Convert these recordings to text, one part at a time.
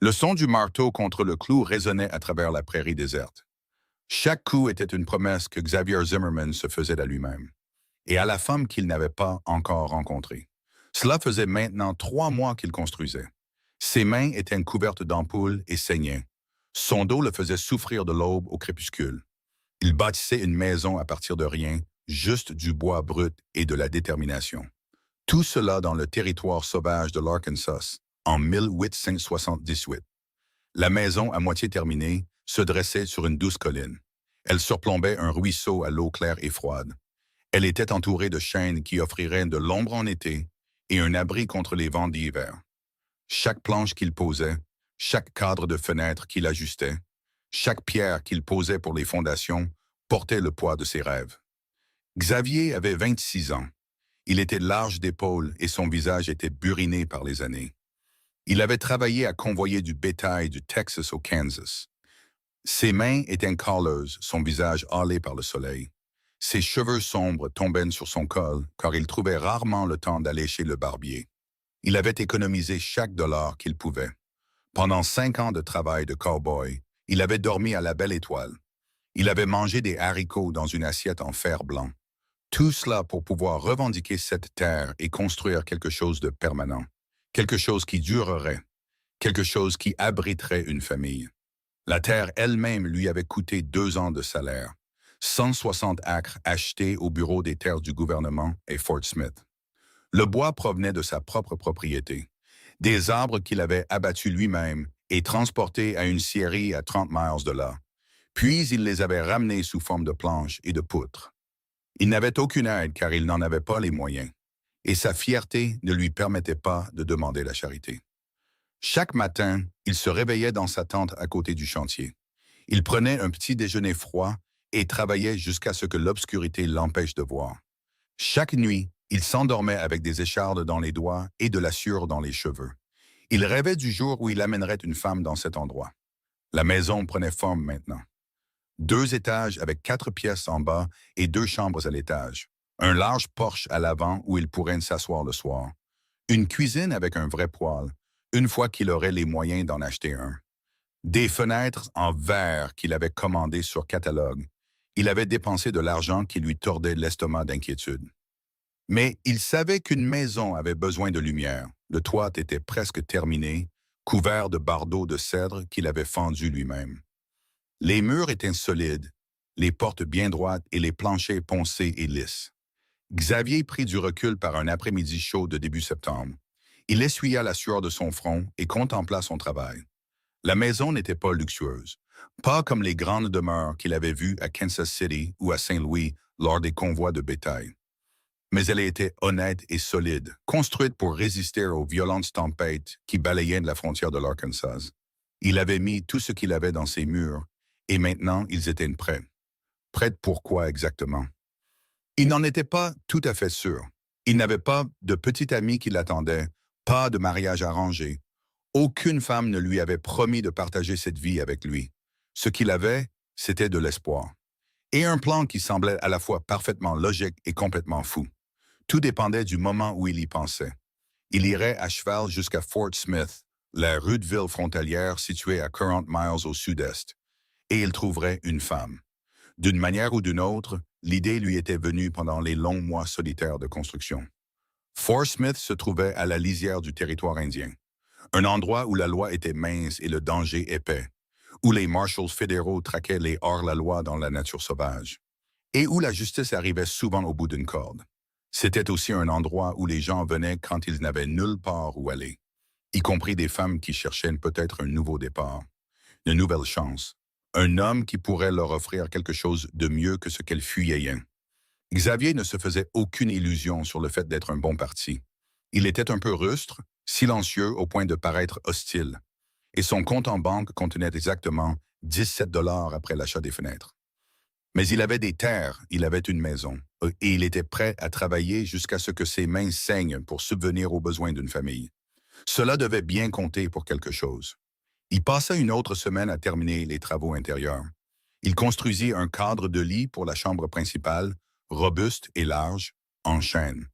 Le son du marteau contre le clou résonnait à travers la prairie déserte. Chaque coup était une promesse que Xavier Zimmerman se faisait à lui-même, et à la femme qu'il n'avait pas encore rencontrée. Cela faisait maintenant 3 mois qu'il construisait. Ses mains étaient couvertes d'ampoules et saignaient. Son dos le faisait souffrir de l'aube au crépuscule. Il bâtissait une maison à partir de rien, juste du bois brut et de la détermination. Tout cela dans le territoire sauvage de l'Arkansas, en 1878. La maison, à moitié terminée, se dressait sur une douce colline. Elle surplombait un ruisseau à l'eau claire et froide. Elle était entourée de chênes qui offriraient de l'ombre en été et un abri contre les vents d'hiver. Chaque planche qu'il posait, chaque cadre de fenêtre qu'il ajustait, chaque pierre qu'il posait pour les fondations portait le poids de ses rêves. Xavier avait 26 ans. Il était large d'épaules et son visage était buriné par les années. Il avait travaillé à convoyer du bétail du Texas au Kansas. Ses mains étaient calleuses, son visage hâlé par le soleil. Ses cheveux sombres tombaient sur son col, car il trouvait rarement le temps d'aller chez le barbier. Il avait économisé chaque dollar qu'il pouvait. Pendant 5 ans de travail de cow-boy, il avait dormi à la Belle Étoile. Il avait mangé des haricots dans une assiette en fer blanc. Tout cela pour pouvoir revendiquer cette terre et construire quelque chose de permanent, quelque chose qui durerait, quelque chose qui abriterait une famille. La terre elle-même lui avait coûté 2 ans de salaire, 160 acres achetés au bureau des terres du gouvernement et Fort Smith. Le bois provenait de sa propre propriété, des arbres qu'il avait abattus lui-même et transportés à une scierie à 30 miles de là. Puis il les avait ramenés sous forme de planches et de poutres. Il n'avait aucune aide car il n'en avait pas les moyens, et sa fierté ne lui permettait pas de demander la charité. Chaque matin, il se réveillait dans sa tente à côté du chantier. Il prenait un petit déjeuner froid et travaillait jusqu'à ce que l'obscurité l'empêche de voir. Chaque nuit, il s'endormait avec des échardes dans les doigts et de la sueur dans les cheveux. Il rêvait du jour où il amènerait une femme dans cet endroit. La maison prenait forme maintenant. 2 étages avec 4 pièces en bas et 2 chambres à l'étage. Un large porche à l'avant où il pourrait s'asseoir le soir. Une cuisine avec un vrai poêle, une fois qu'il aurait les moyens d'en acheter un. Des fenêtres en verre qu'il avait commandées sur catalogue. Il avait dépensé de l'argent qui lui tordait l'estomac d'inquiétude. Mais il savait qu'une maison avait besoin de lumière. Le toit était presque terminé, couvert de bardeaux de cèdre qu'il avait fendus lui-même. Les murs étaient solides, les portes bien droites et les planchers poncés et lisses. Xavier prit du recul par un après-midi chaud de début septembre. Il essuya la sueur de son front et contempla son travail. La maison n'était pas luxueuse, pas comme les grandes demeures qu'il avait vues à Kansas City ou à Saint-Louis lors des convois de bétail. Mais elle était honnête et solide, construite pour résister aux violentes tempêtes qui balayaient de la frontière de l'Arkansas. Il avait mis tout ce qu'il avait dans ses murs, et maintenant ils étaient prêts. Prêts pour quoi exactement? Il n'en était pas tout à fait sûr. Il n'avait pas de petit ami qui l'attendait, pas de mariage arrangé. Aucune femme ne lui avait promis de partager cette vie avec lui. Ce qu'il avait, c'était de l'espoir. Et un plan qui semblait à la fois parfaitement logique et complètement fou. Tout dépendait du moment où il y pensait. Il irait à cheval jusqu'à Fort Smith, la rude ville frontalière située à 40 miles au sud-est, et il trouverait une femme. D'une manière ou d'une autre, l'idée lui était venue pendant les longs mois solitaires de construction. Fort Smith se trouvait à la lisière du territoire indien, un endroit où la loi était mince et le danger épais, où les marshals fédéraux traquaient les hors-la-loi dans la nature sauvage, et où la justice arrivait souvent au bout d'une corde. C'était aussi un endroit où les gens venaient quand ils n'avaient nulle part où aller, y compris des femmes qui cherchaient peut-être un nouveau départ, une nouvelle chance, un homme qui pourrait leur offrir quelque chose de mieux que ce qu'elles fuyaient. Xavier ne se faisait aucune illusion sur le fait d'être un bon parti. Il était un peu rustre, silencieux au point de paraître hostile, et son compte en banque contenait exactement 17 dollars après l'achat des fenêtres. Mais il avait des terres, il avait une maison, et il était prêt à travailler jusqu'à ce que ses mains saignent pour subvenir aux besoins d'une famille. Cela devait bien compter pour quelque chose. Il passa une autre semaine à terminer les travaux intérieurs. Il construisit un cadre de lit pour la chambre principale, robuste et large, en chêne.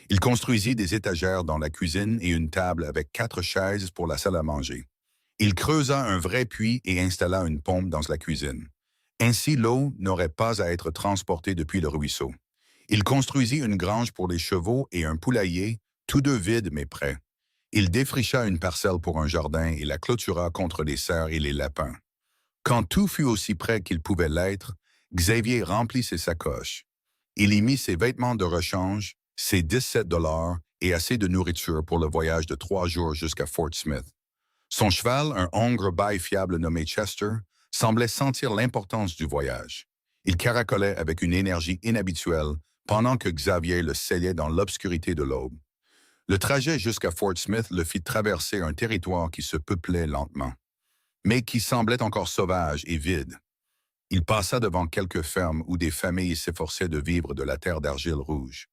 Il construisit des étagères dans la cuisine et une table avec 4 chaises pour la salle à manger. Il creusa un vrai puits et installa une pompe dans la cuisine. Ainsi, l'eau n'aurait pas à être transportée depuis le ruisseau. Il construisit une grange pour les chevaux et un poulailler, tous deux vides mais prêts. Il défricha une parcelle pour un jardin et la clôtura contre les cerfs et les lapins. Quand tout fut aussi près qu'il pouvait l'être, Xavier remplit ses sacoches. Il y mit ses vêtements de rechange, ses 17 dollars et assez de nourriture pour le voyage de 3 jours jusqu'à Fort Smith. Son cheval, un hongre bail fiable nommé Chester, semblait sentir l'importance du voyage. Il caracolait avec une énergie inhabituelle pendant que Xavier le scellait dans l'obscurité de l'aube. Le trajet jusqu'à Fort Smith le fit traverser un territoire qui se peuplait lentement, mais qui semblait encore sauvage et vide. Il passa devant quelques fermes où des familles s'efforçaient de vivre de la terre d'argile rouge.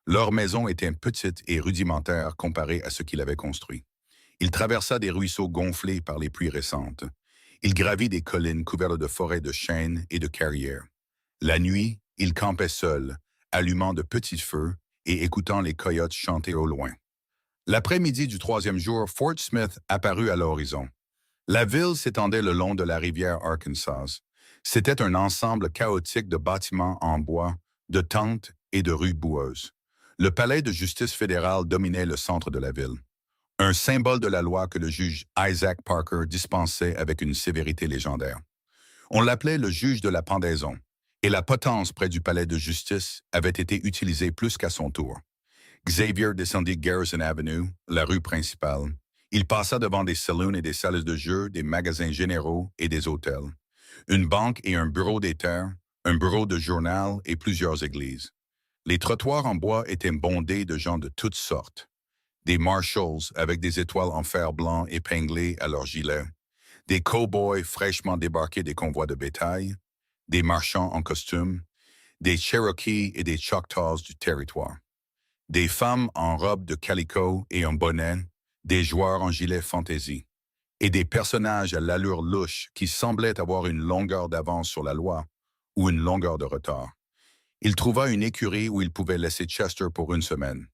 Leurs maisons étaient petites et rudimentaires comparées à ce qu'il avait construit. Il traversa des ruisseaux gonflés par les pluies récentes. Il gravit des collines couvertes de forêts de chênes et de carrières. La nuit, il campait seul, allumant de petits feux et écoutant les coyotes chanter au loin. L'après-midi du 3e jour, Fort Smith apparut à l'horizon. La ville s'étendait le long de la rivière Arkansas. C'était un ensemble chaotique de bâtiments en bois, de tentes et de rues boueuses. Le palais de justice fédérale dominait le centre de la ville. Un symbole de la loi que le juge Isaac Parker dispensait avec une sévérité légendaire. On l'appelait le juge de la pendaison, et la potence près du palais de justice avait été utilisée plus qu'à son tour. Xavier descendit Garrison Avenue, la rue principale. Il passa devant des saloons et des salles de jeu, des magasins généraux et des hôtels, une banque et un bureau des terres, un bureau de journal et plusieurs églises. Les trottoirs en bois étaient bondés de gens de toutes sortes. Des marshals avec des étoiles en fer blanc épinglées à leurs gilets, des cow-boys fraîchement débarqués des convois de bétail, des marchands en costume, des Cherokees et des Choctaws du territoire, des femmes en robe de calico et en bonnet, des joueurs en gilet fantaisie, et des personnages à l'allure louche qui semblaient avoir une longueur d'avance sur la loi ou une longueur de retard. Il trouva une écurie où il pouvait laisser Chester pour une semaine.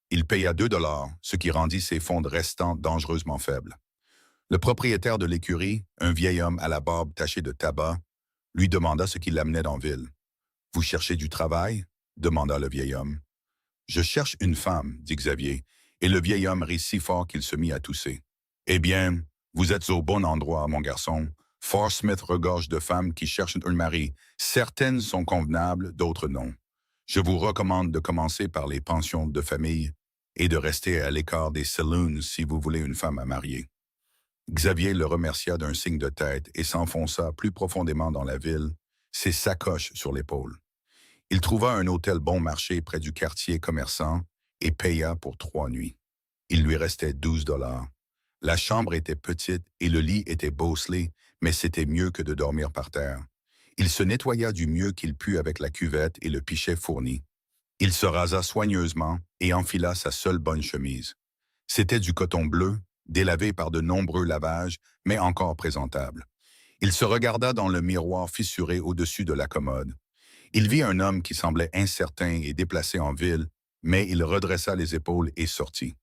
Il paya 2 dollars, ce qui rendit ses fonds restants dangereusement faibles. Le propriétaire de l'écurie, un vieil homme à la barbe tachée de tabac, lui demanda ce qui l'amenait dans ville. « Vous cherchez du travail ?» demanda le vieil homme. « Je cherche une femme, » dit Xavier, et le vieil homme rit si fort qu'il se mit à tousser. « Eh bien, vous êtes au bon endroit, mon garçon. Fort Smith regorge de femmes qui cherchent un mari. Certaines sont convenables, d'autres non. Je vous recommande de commencer par les pensions de famille et de rester à l'écart des saloons si vous voulez une femme à marier. » Xavier le remercia d'un signe de tête et s'enfonça plus profondément dans la ville, ses sacoches sur l'épaule. Il trouva un hôtel bon marché près du quartier commerçant et paya pour 3 nuits. Il lui restait 12 dollars. La chambre était petite et le lit était bosselé, mais c'était mieux que de dormir par terre. Il se nettoya du mieux qu'il put avec la cuvette et le pichet fourni. Il se rasa soigneusement et enfila sa seule bonne chemise. C'était du coton bleu, délavé par de nombreux lavages, mais encore présentable. Il se regarda dans le miroir fissuré au-dessus de la commode. Il vit un homme qui semblait incertain et déplacé en ville, mais il redressa les épaules et sortit.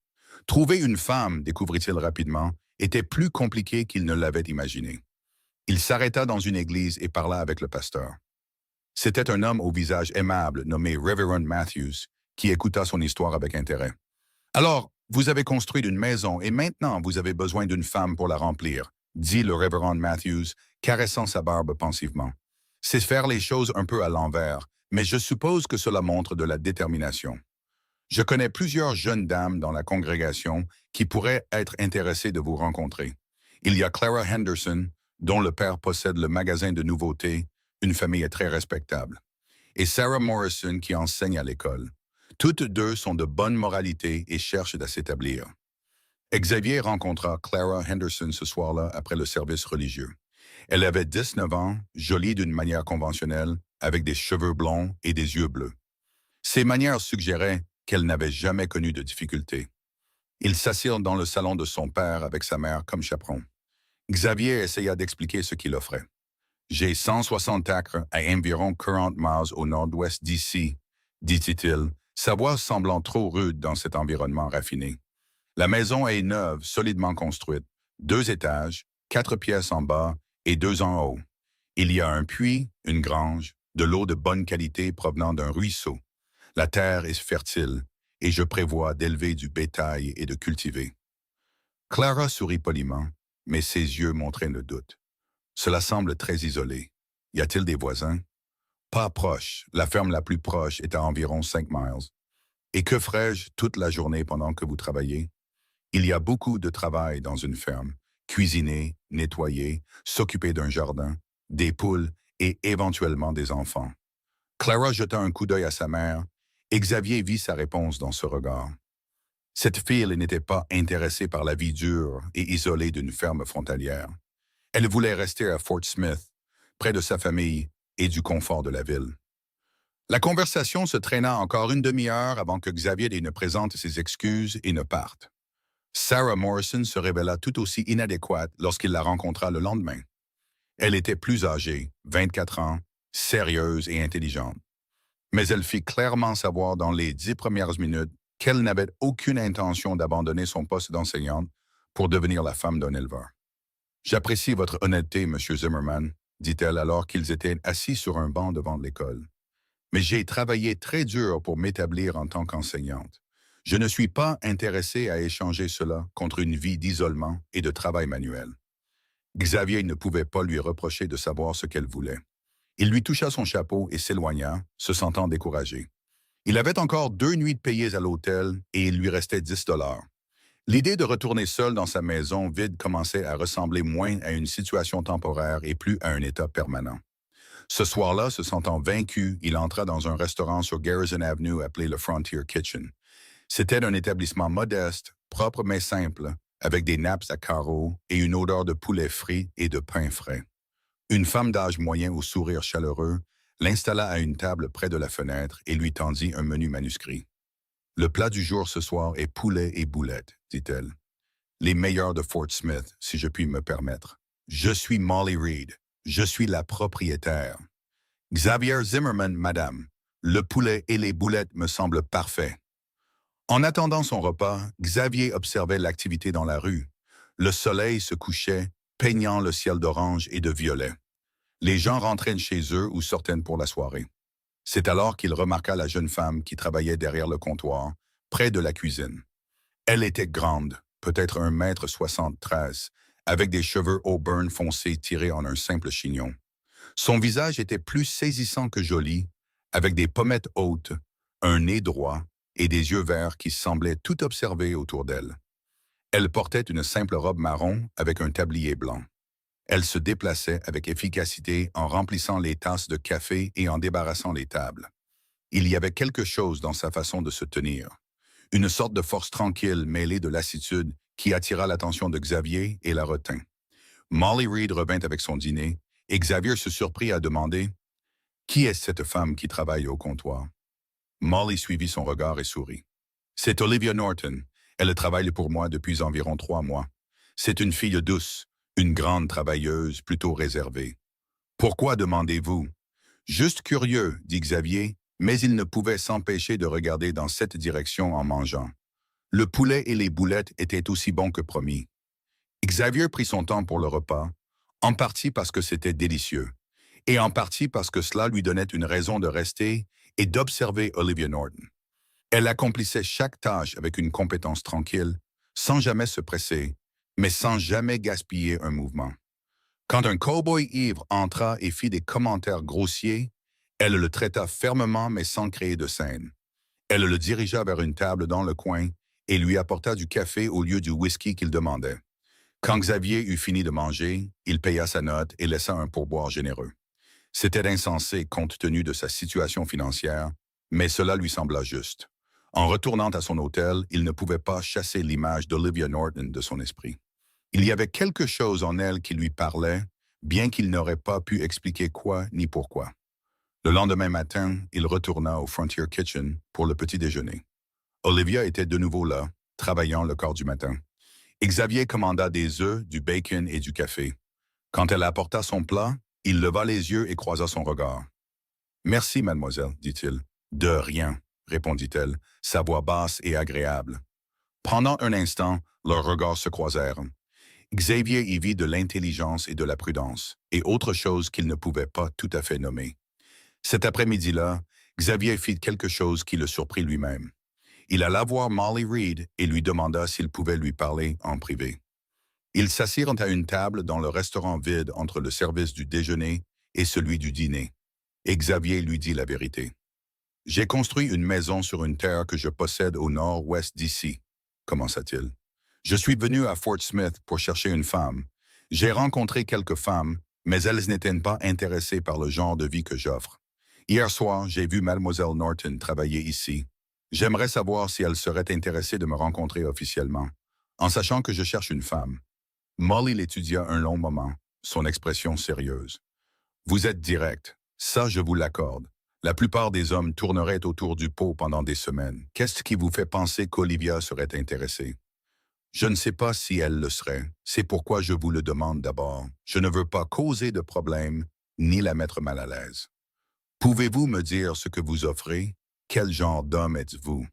Trouver une femme, découvrit-il rapidement, était plus compliqué qu'il ne l'avait imaginé. Il s'arrêta dans une église et parla avec le pasteur. C'était un homme au visage aimable nommé Reverend Matthews, qui écouta son histoire avec intérêt. « Alors, vous avez construit une maison et maintenant vous avez besoin d'une femme pour la remplir, » dit le Reverend Matthews, caressant sa barbe pensivement. « C'est faire les choses un peu à l'envers, mais je suppose que cela montre de la détermination. Je connais plusieurs jeunes dames dans la congrégation qui pourraient être intéressées de vous rencontrer. Il y a Clara Henderson, dont le père possède le magasin de nouveautés, une famille très respectable, et Sarah Morrison qui enseigne à l'école. Toutes deux sont de bonne moralité et cherchent à s'établir. » Xavier rencontra Clara Henderson ce soir-là après le service religieux. Elle avait 19 ans, jolie d'une manière conventionnelle, avec des cheveux blonds et des yeux bleus. Ses manières suggéraient qu'elle n'avait jamais connu de difficultés. Ils s'assirent dans le salon de son père avec sa mère comme chaperon. Xavier essaya d'expliquer ce qu'il offrait. « J'ai 160 acres à environ 40 miles au nord-ouest d'ici, » dit-il, sa voix semblant trop rude dans cet environnement raffiné. « La maison est neuve, solidement construite, 2 étages, 4 pièces en bas et 2 en haut. Il y a un puits, une grange, de l'eau de bonne qualité provenant d'un ruisseau. La terre est fertile et je prévois d'élever du bétail et de cultiver. Clara sourit poliment, mais ses yeux montraient le doute. Cela semble très isolé. Y a-t-il des voisins? Pas proche. La ferme la plus proche est à environ 5 miles. Et que ferais-je toute la journée pendant que vous travaillez? Il y a beaucoup de travail dans une ferme. Cuisiner, nettoyer, s'occuper d'un jardin, des poules et éventuellement des enfants. Clara jeta un coup d'œil à sa mère et Xavier vit sa réponse dans ce regard. Cette fille n'était pas intéressée par la vie dure et isolée d'une ferme frontalière. Elle voulait rester à Fort Smith, près de sa famille et du confort de la ville. La conversation se traîna encore une demi-heure avant que Xavier ne présente ses excuses et ne parte. Sarah Morrison se révéla tout aussi inadéquate lorsqu'il la rencontra le lendemain. Elle était plus âgée, 24 ans, sérieuse et intelligente. Mais elle fit clairement savoir dans les 10 premières minutes qu'elle n'avait aucune intention d'abandonner son poste d'enseignante pour devenir la femme d'un éleveur. J'apprécie votre honnêteté, Monsieur Zimmerman, dit-elle alors qu'ils étaient assis sur un banc devant l'école. Mais j'ai travaillé très dur pour m'établir en tant qu'enseignante. Je ne suis pas intéressé à échanger cela contre une vie d'isolement et de travail manuel. Xavier ne pouvait pas lui reprocher de savoir ce qu'elle voulait. Il lui toucha son chapeau et s'éloigna, se sentant découragé. Il avait encore 2 nuits de payées à l'hôtel et il lui restait 10 dollars. L'idée de retourner seul dans sa maison vide commençait à ressembler moins à une situation temporaire et plus à un état permanent. Ce soir-là, se sentant vaincu, il entra dans un restaurant sur Garrison Avenue appelé le Frontier Kitchen. C'était un établissement modeste, propre mais simple, avec des nappes à carreaux et une odeur de poulet frit et de pain frais. Une femme d'âge moyen au sourire chaleureux l'installa à une table près de la fenêtre et lui tendit un menu manuscrit. « Le plat du jour ce soir est poulet et boulettes, dit-elle. Les meilleurs de Fort Smith, si je puis me permettre. Je suis Molly Reed. Je suis la propriétaire. Xavier Zimmerman, madame. Le poulet et les boulettes me semblent parfaits. » En attendant son repas, Xavier observait l'activité dans la rue. Le soleil se couchait, peignant le ciel d'orange et de violet. Les gens rentraient chez eux ou sortaient pour la soirée. C'est alors qu'il remarqua la jeune femme qui travaillait derrière le comptoir, près de la cuisine. Elle était grande, peut-être 1,73 m, avec des cheveux auburn foncés tirés en un simple chignon. Son visage était plus saisissant que joli, avec des pommettes hautes, un nez droit et des yeux verts qui semblaient tout observer autour d'elle. Elle portait une simple robe marron avec un tablier blanc. Elle se déplaçait avec efficacité en remplissant les tasses de café et en débarrassant les tables. Il y avait quelque chose dans sa façon de se tenir, une sorte de force tranquille mêlée de lassitude qui attira l'attention de Xavier et la retint. Molly Reed revint avec son dîner et Xavier se surprit à demander « Qui est cette femme qui travaille au comptoir ?» Molly suivit son regard et sourit. « C'est Olivia Norton. Elle travaille pour moi depuis environ 3 mois. C'est une fille douce, une grande travailleuse, plutôt réservée. »« Pourquoi demandez-vous ?»« Juste curieux, dit Xavier, mais il ne pouvait s'empêcher de regarder dans cette direction en mangeant. Le poulet et les boulettes étaient aussi bons que promis. Xavier prit son temps pour le repas, en partie parce que c'était délicieux, et en partie parce que cela lui donnait une raison de rester et d'observer Olivia Norton. Elle accomplissait chaque tâche avec une compétence tranquille, sans jamais se presser, mais sans jamais gaspiller un mouvement. Quand un cow-boy ivre entra et fit des commentaires grossiers, elle le traita fermement mais sans créer de scène. Elle le dirigea vers une table dans le coin et lui apporta du café au lieu du whisky qu'il demandait. Quand Xavier eut fini de manger, il paya sa note et laissa un pourboire généreux. C'était insensé compte tenu de sa situation financière, mais cela lui sembla juste. En retournant à son hôtel, il ne pouvait pas chasser l'image d'Olivia Norton de son esprit. Il y avait quelque chose en elle qui lui parlait, bien qu'il n'aurait pas pu expliquer quoi ni pourquoi. Le lendemain matin, il retourna au Frontier Kitchen pour le petit déjeuner. Olivia était de nouveau là, travaillant le quart du matin. Xavier commanda des œufs, du bacon et du café. Quand elle apporta son plat, il leva les yeux et croisa son regard. « Merci, mademoiselle, dit-il. »« De rien, répondit-elle, sa voix basse et agréable. Pendant un instant, leurs regards se croisèrent. Xavier y vit de l'intelligence et de la prudence, et autre chose qu'il ne pouvait pas tout à fait nommer. Cet après-midi-là, Xavier fit quelque chose qui le surprit lui-même. Il alla voir Molly Reed et lui demanda s'il pouvait lui parler en privé. Ils s'assirent à une table dans le restaurant vide entre le service du déjeuner et celui du dîner, et Xavier lui dit la vérité. « J'ai construit une maison sur une terre que je possède au nord-ouest d'ici, » commença-t-il. « Je suis venu à Fort Smith pour chercher une femme. J'ai rencontré quelques femmes, mais elles n'étaient pas intéressées par le genre de vie que j'offre. Hier soir, j'ai vu Mademoiselle Norton travailler ici. J'aimerais savoir si elle serait intéressée de me rencontrer officiellement, en sachant que je cherche une femme. » Molly l'étudia un long moment, son expression sérieuse. « Vous êtes direct, ça je vous l'accorde. La plupart des hommes tourneraient autour du pot pendant des semaines. Qu'est-ce qui vous fait penser qu'Olivia serait intéressée? » « Je ne sais pas si elle le serait. C'est pourquoi je vous le demande d'abord. Je ne veux pas causer de problème, ni la mettre mal à l'aise. Pouvez-vous me dire ce que vous offrez? Quel genre d'homme êtes-vous? »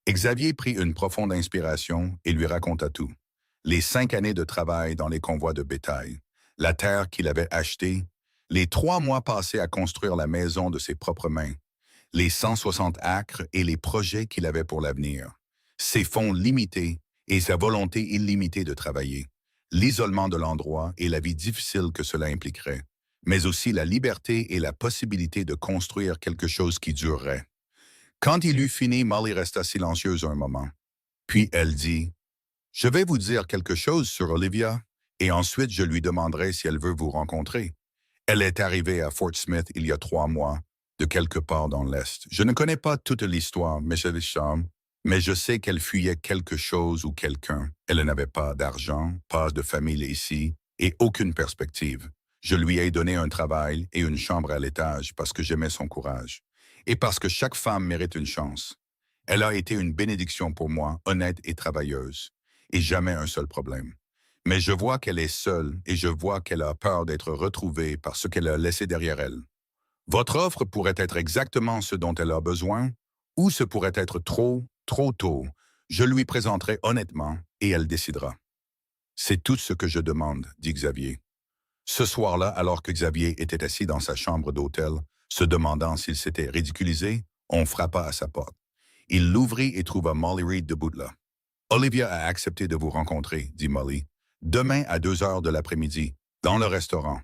Xavier prit une profonde inspiration et lui raconta tout. Les 5 années de travail dans les convois de bétail, la terre qu'il avait achetée, les 3 mois passés à construire la maison de ses propres mains, les 160 acres et les projets qu'il avait pour l'avenir, ses fonds limités et sa volonté illimitée de travailler, l'isolement de l'endroit et la vie difficile que cela impliquerait, mais aussi la liberté et la possibilité de construire quelque chose qui durerait. Quand il eut fini, Molly resta silencieuse un moment. Puis elle dit, « Je vais vous dire quelque chose sur Olivia, et ensuite je lui demanderai si elle veut vous rencontrer. Elle est arrivée à Fort Smith il y a 3 mois, de quelque part dans l'Est. Je ne connais pas toute l'histoire, mais je sais qu'elle fuyait quelque chose ou quelqu'un. Elle n'avait pas d'argent, pas de famille ici, et aucune perspective. Je lui ai donné un travail et une chambre à l'étage parce que j'aimais son courage. Et parce que chaque femme mérite une chance. Elle a été une bénédiction pour moi, honnête et travailleuse, et jamais un seul problème. Mais je vois qu'elle est seule et je vois qu'elle a peur d'être retrouvée par ce qu'elle a laissé derrière elle. Votre offre pourrait être exactement ce dont elle a besoin, ou ce pourrait être trop tôt. Je lui présenterai honnêtement et elle décidera. C'est tout ce que je demande, dit Xavier. Ce soir-là, alors que Xavier était assis dans sa chambre d'hôtel, se demandant s'il s'était ridiculisé, on frappa à sa porte. Il l'ouvrit et trouva Molly Reed debout là. « Olivia a accepté de vous rencontrer, » dit Molly. « Demain à 2 heures de l'après-midi, dans le restaurant.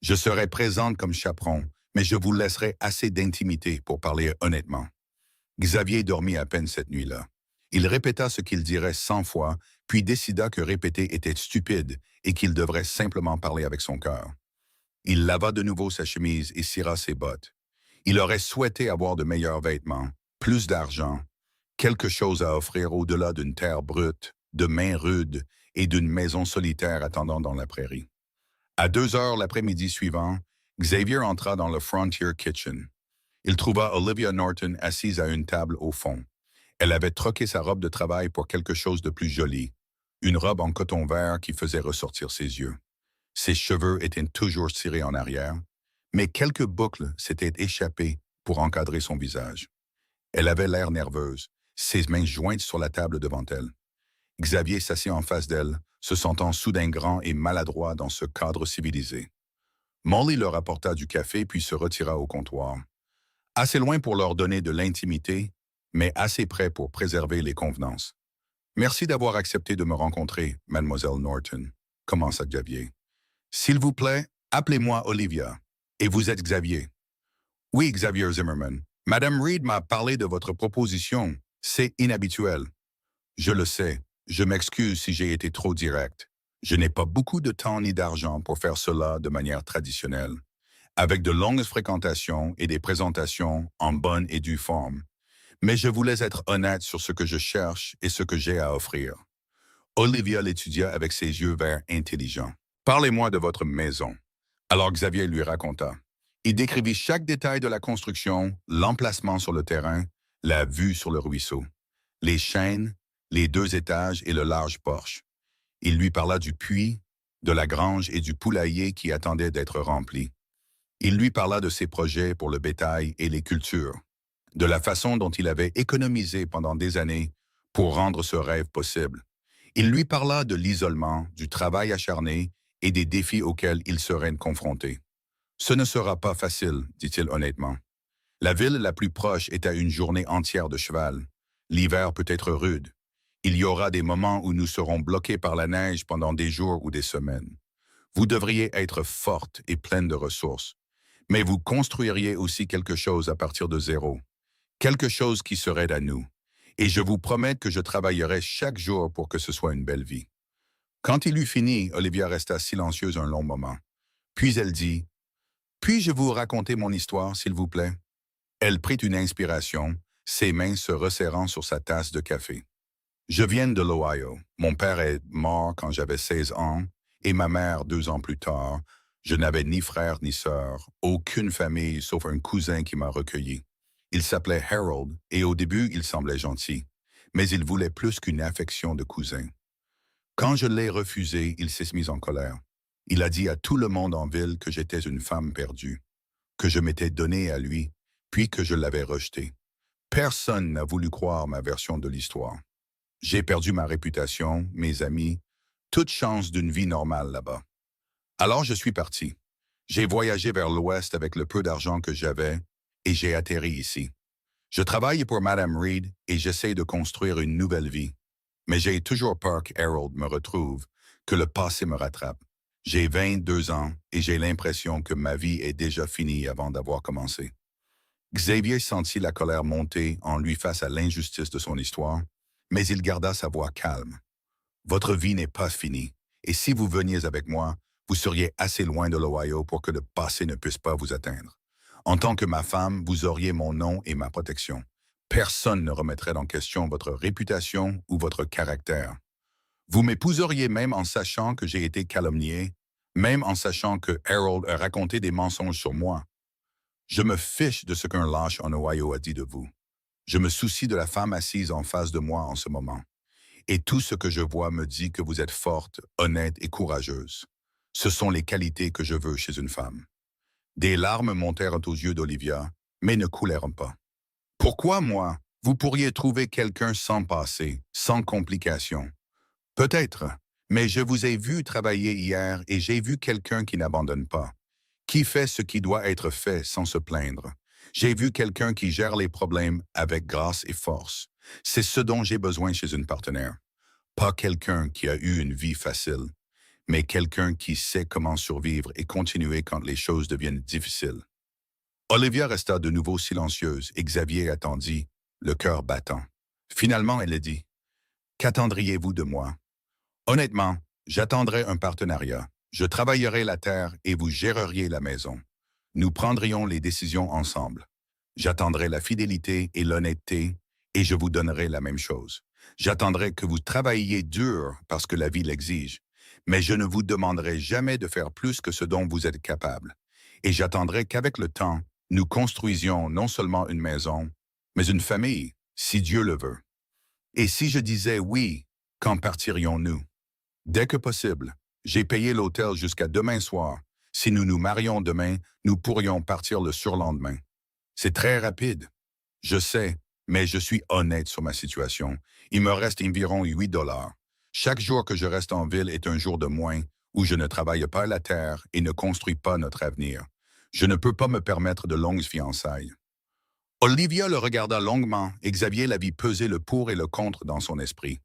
Je serai présente comme chaperon, mais je vous laisserai assez d'intimité pour parler honnêtement. » Xavier dormit à peine cette nuit-là. Il répéta ce qu'il dirait 100 fois, puis décida que répéter était stupide et qu'il devrait simplement parler avec son cœur. Il lava de nouveau sa chemise et cira ses bottes. Il aurait souhaité avoir de meilleurs vêtements, plus d'argent, quelque chose à offrir au-delà d'une terre brute, de mains rudes et d'une maison solitaire attendant dans la prairie. À 2 heures l'après-midi suivant, Xavier entra dans le Frontier Kitchen. Il trouva Olivia Norton assise à une table au fond. Elle avait troqué sa robe de travail pour quelque chose de plus joli, une robe en coton vert qui faisait ressortir ses yeux. Ses cheveux étaient toujours tirés en arrière, mais quelques boucles s'étaient échappées pour encadrer son visage. Elle avait l'air nerveuse, ses mains jointes sur la table devant elle. Xavier s'assit en face d'elle, se sentant soudain grand et maladroit dans ce cadre civilisé. Molly leur apporta du café puis se retira au comptoir. Assez loin pour leur donner de l'intimité, mais assez près pour préserver les convenances. « Merci d'avoir accepté de me rencontrer, Mademoiselle Norton, » commença Xavier. « S'il vous plaît, appelez-moi Olivia. Et vous êtes Xavier. »« Oui, Xavier Zimmerman. Madame Reed m'a parlé de votre proposition. C'est inhabituel. »« Je le sais. Je m'excuse si j'ai été trop direct. Je n'ai pas beaucoup de temps ni d'argent pour faire cela de manière traditionnelle, avec de longues fréquentations et des présentations en bonne et due forme. Mais je voulais être honnête sur ce que je cherche et ce que j'ai à offrir. » Olivia l'étudia avec ses yeux verts intelligents. « Parlez-moi de votre maison. » Alors Xavier lui raconta. Il décrivit chaque détail de la construction, l'emplacement sur le terrain, la vue sur le ruisseau, les chênes, les 2 étages et le large porche. Il lui parla du puits, de la grange et du poulailler qui attendait d'être rempli. Il lui parla de ses projets pour le bétail et les cultures, de la façon dont il avait économisé pendant des années pour rendre ce rêve possible. Il lui parla de l'isolement, du travail acharné et des défis auxquels il serait confronté. Ce ne sera pas facile, dit-il honnêtement. La ville la plus proche est à une journée entière de cheval. L'hiver peut être rude. Il y aura des moments où nous serons bloqués par la neige pendant des jours ou des semaines. Vous devriez être forte et pleine de ressources. Mais vous construiriez aussi quelque chose à partir de zéro. Quelque chose qui serait à nous. Et je vous promets que je travaillerai chaque jour pour que ce soit une belle vie. Quand il eut fini, Olivia resta silencieuse un long moment. Puis elle dit, « Puis-je vous raconter mon histoire, s'il vous plaît? » Elle prit une inspiration, ses mains se resserrant sur sa tasse de café. « Je viens de l'Ohio. Mon père est mort quand j'avais 16 ans et ma mère 2 ans plus tard. Je n'avais ni frère ni sœur, aucune famille sauf un cousin qui m'a recueilli. Il s'appelait Harold et au début il semblait gentil, mais il voulait plus qu'une affection de cousin. Quand je l'ai refusé, il s'est mis en colère. Il a dit à tout le monde en ville que j'étais une femme perdue, que je m'étais donnée à lui, puis que je l'avais rejeté. Personne n'a voulu croire ma version de l'histoire. J'ai perdu ma réputation, mes amis, toute chance d'une vie normale là-bas. Alors je suis parti. J'ai voyagé vers l'ouest avec le peu d'argent que j'avais et j'ai atterri ici. Je travaille pour Madame Reed et j'essaie de construire une nouvelle vie. Mais j'ai toujours peur que Harold me retrouve, que le passé me rattrape. J'ai 22 ans et j'ai l'impression que ma vie est déjà finie avant d'avoir commencé. Xavier sentit la colère monter en lui face à l'injustice de son histoire, mais il garda sa voix calme. Votre vie n'est pas finie, et si vous veniez avec moi, vous seriez assez loin de l'Ohio pour que le passé ne puisse pas vous atteindre. En tant que ma femme, vous auriez mon nom et ma protection. Personne ne remettrait en question votre réputation ou votre caractère. Vous m'épouseriez même en sachant que j'ai été calomnié, même en sachant que Harold a raconté des mensonges sur moi. Je me fiche de ce qu'un lâche en Ohio a dit de vous. Je me soucie de la femme assise en face de moi en ce moment. Et tout ce que je vois me dit que vous êtes forte, honnête et courageuse. Ce sont les qualités que je veux chez une femme. » Des larmes montèrent aux yeux d'Olivia, mais ne coulèrent pas. « Pourquoi moi? Vous pourriez trouver quelqu'un sans passé, sans complications. Peut-être, mais je vous ai vu travailler hier et j'ai vu quelqu'un qui n'abandonne pas, qui fait ce qui doit être fait sans se plaindre. J'ai vu quelqu'un qui gère les problèmes avec grâce et force. C'est ce dont j'ai besoin chez une partenaire. Pas quelqu'un qui a eu une vie facile, mais quelqu'un qui sait comment survivre et continuer quand les choses deviennent difficiles. » Olivia resta de nouveau silencieuse et Xavier attendit, le cœur battant. Finalement, elle a dit, « Qu'attendriez-vous de moi? Honnêtement, j'attendrai un partenariat. Je travaillerai la terre et vous géreriez la maison. Nous prendrions les décisions ensemble. J'attendrai la fidélité et l'honnêteté et je vous donnerai la même chose. J'attendrai que vous travailliez dur parce que la vie l'exige, mais je ne vous demanderai jamais de faire plus que ce dont vous êtes capable. Et j'attendrai qu'avec le temps, nous construisions non seulement une maison, mais une famille, si Dieu le veut. Et si je disais oui, quand partirions-nous? Dès que possible. J'ai payé l'hôtel jusqu'à demain soir. Si nous nous marions demain, nous pourrions partir le surlendemain. C'est très rapide. Je sais, mais je suis honnête sur ma situation. Il me reste environ 8 $. Chaque jour que je reste en ville est un jour de moins où je ne travaille pas la terre et ne construis pas notre avenir. Je ne peux pas me permettre de longues fiançailles. Olivia le regarda longuement et Xavier la vit peser le pour et le contre dans son esprit.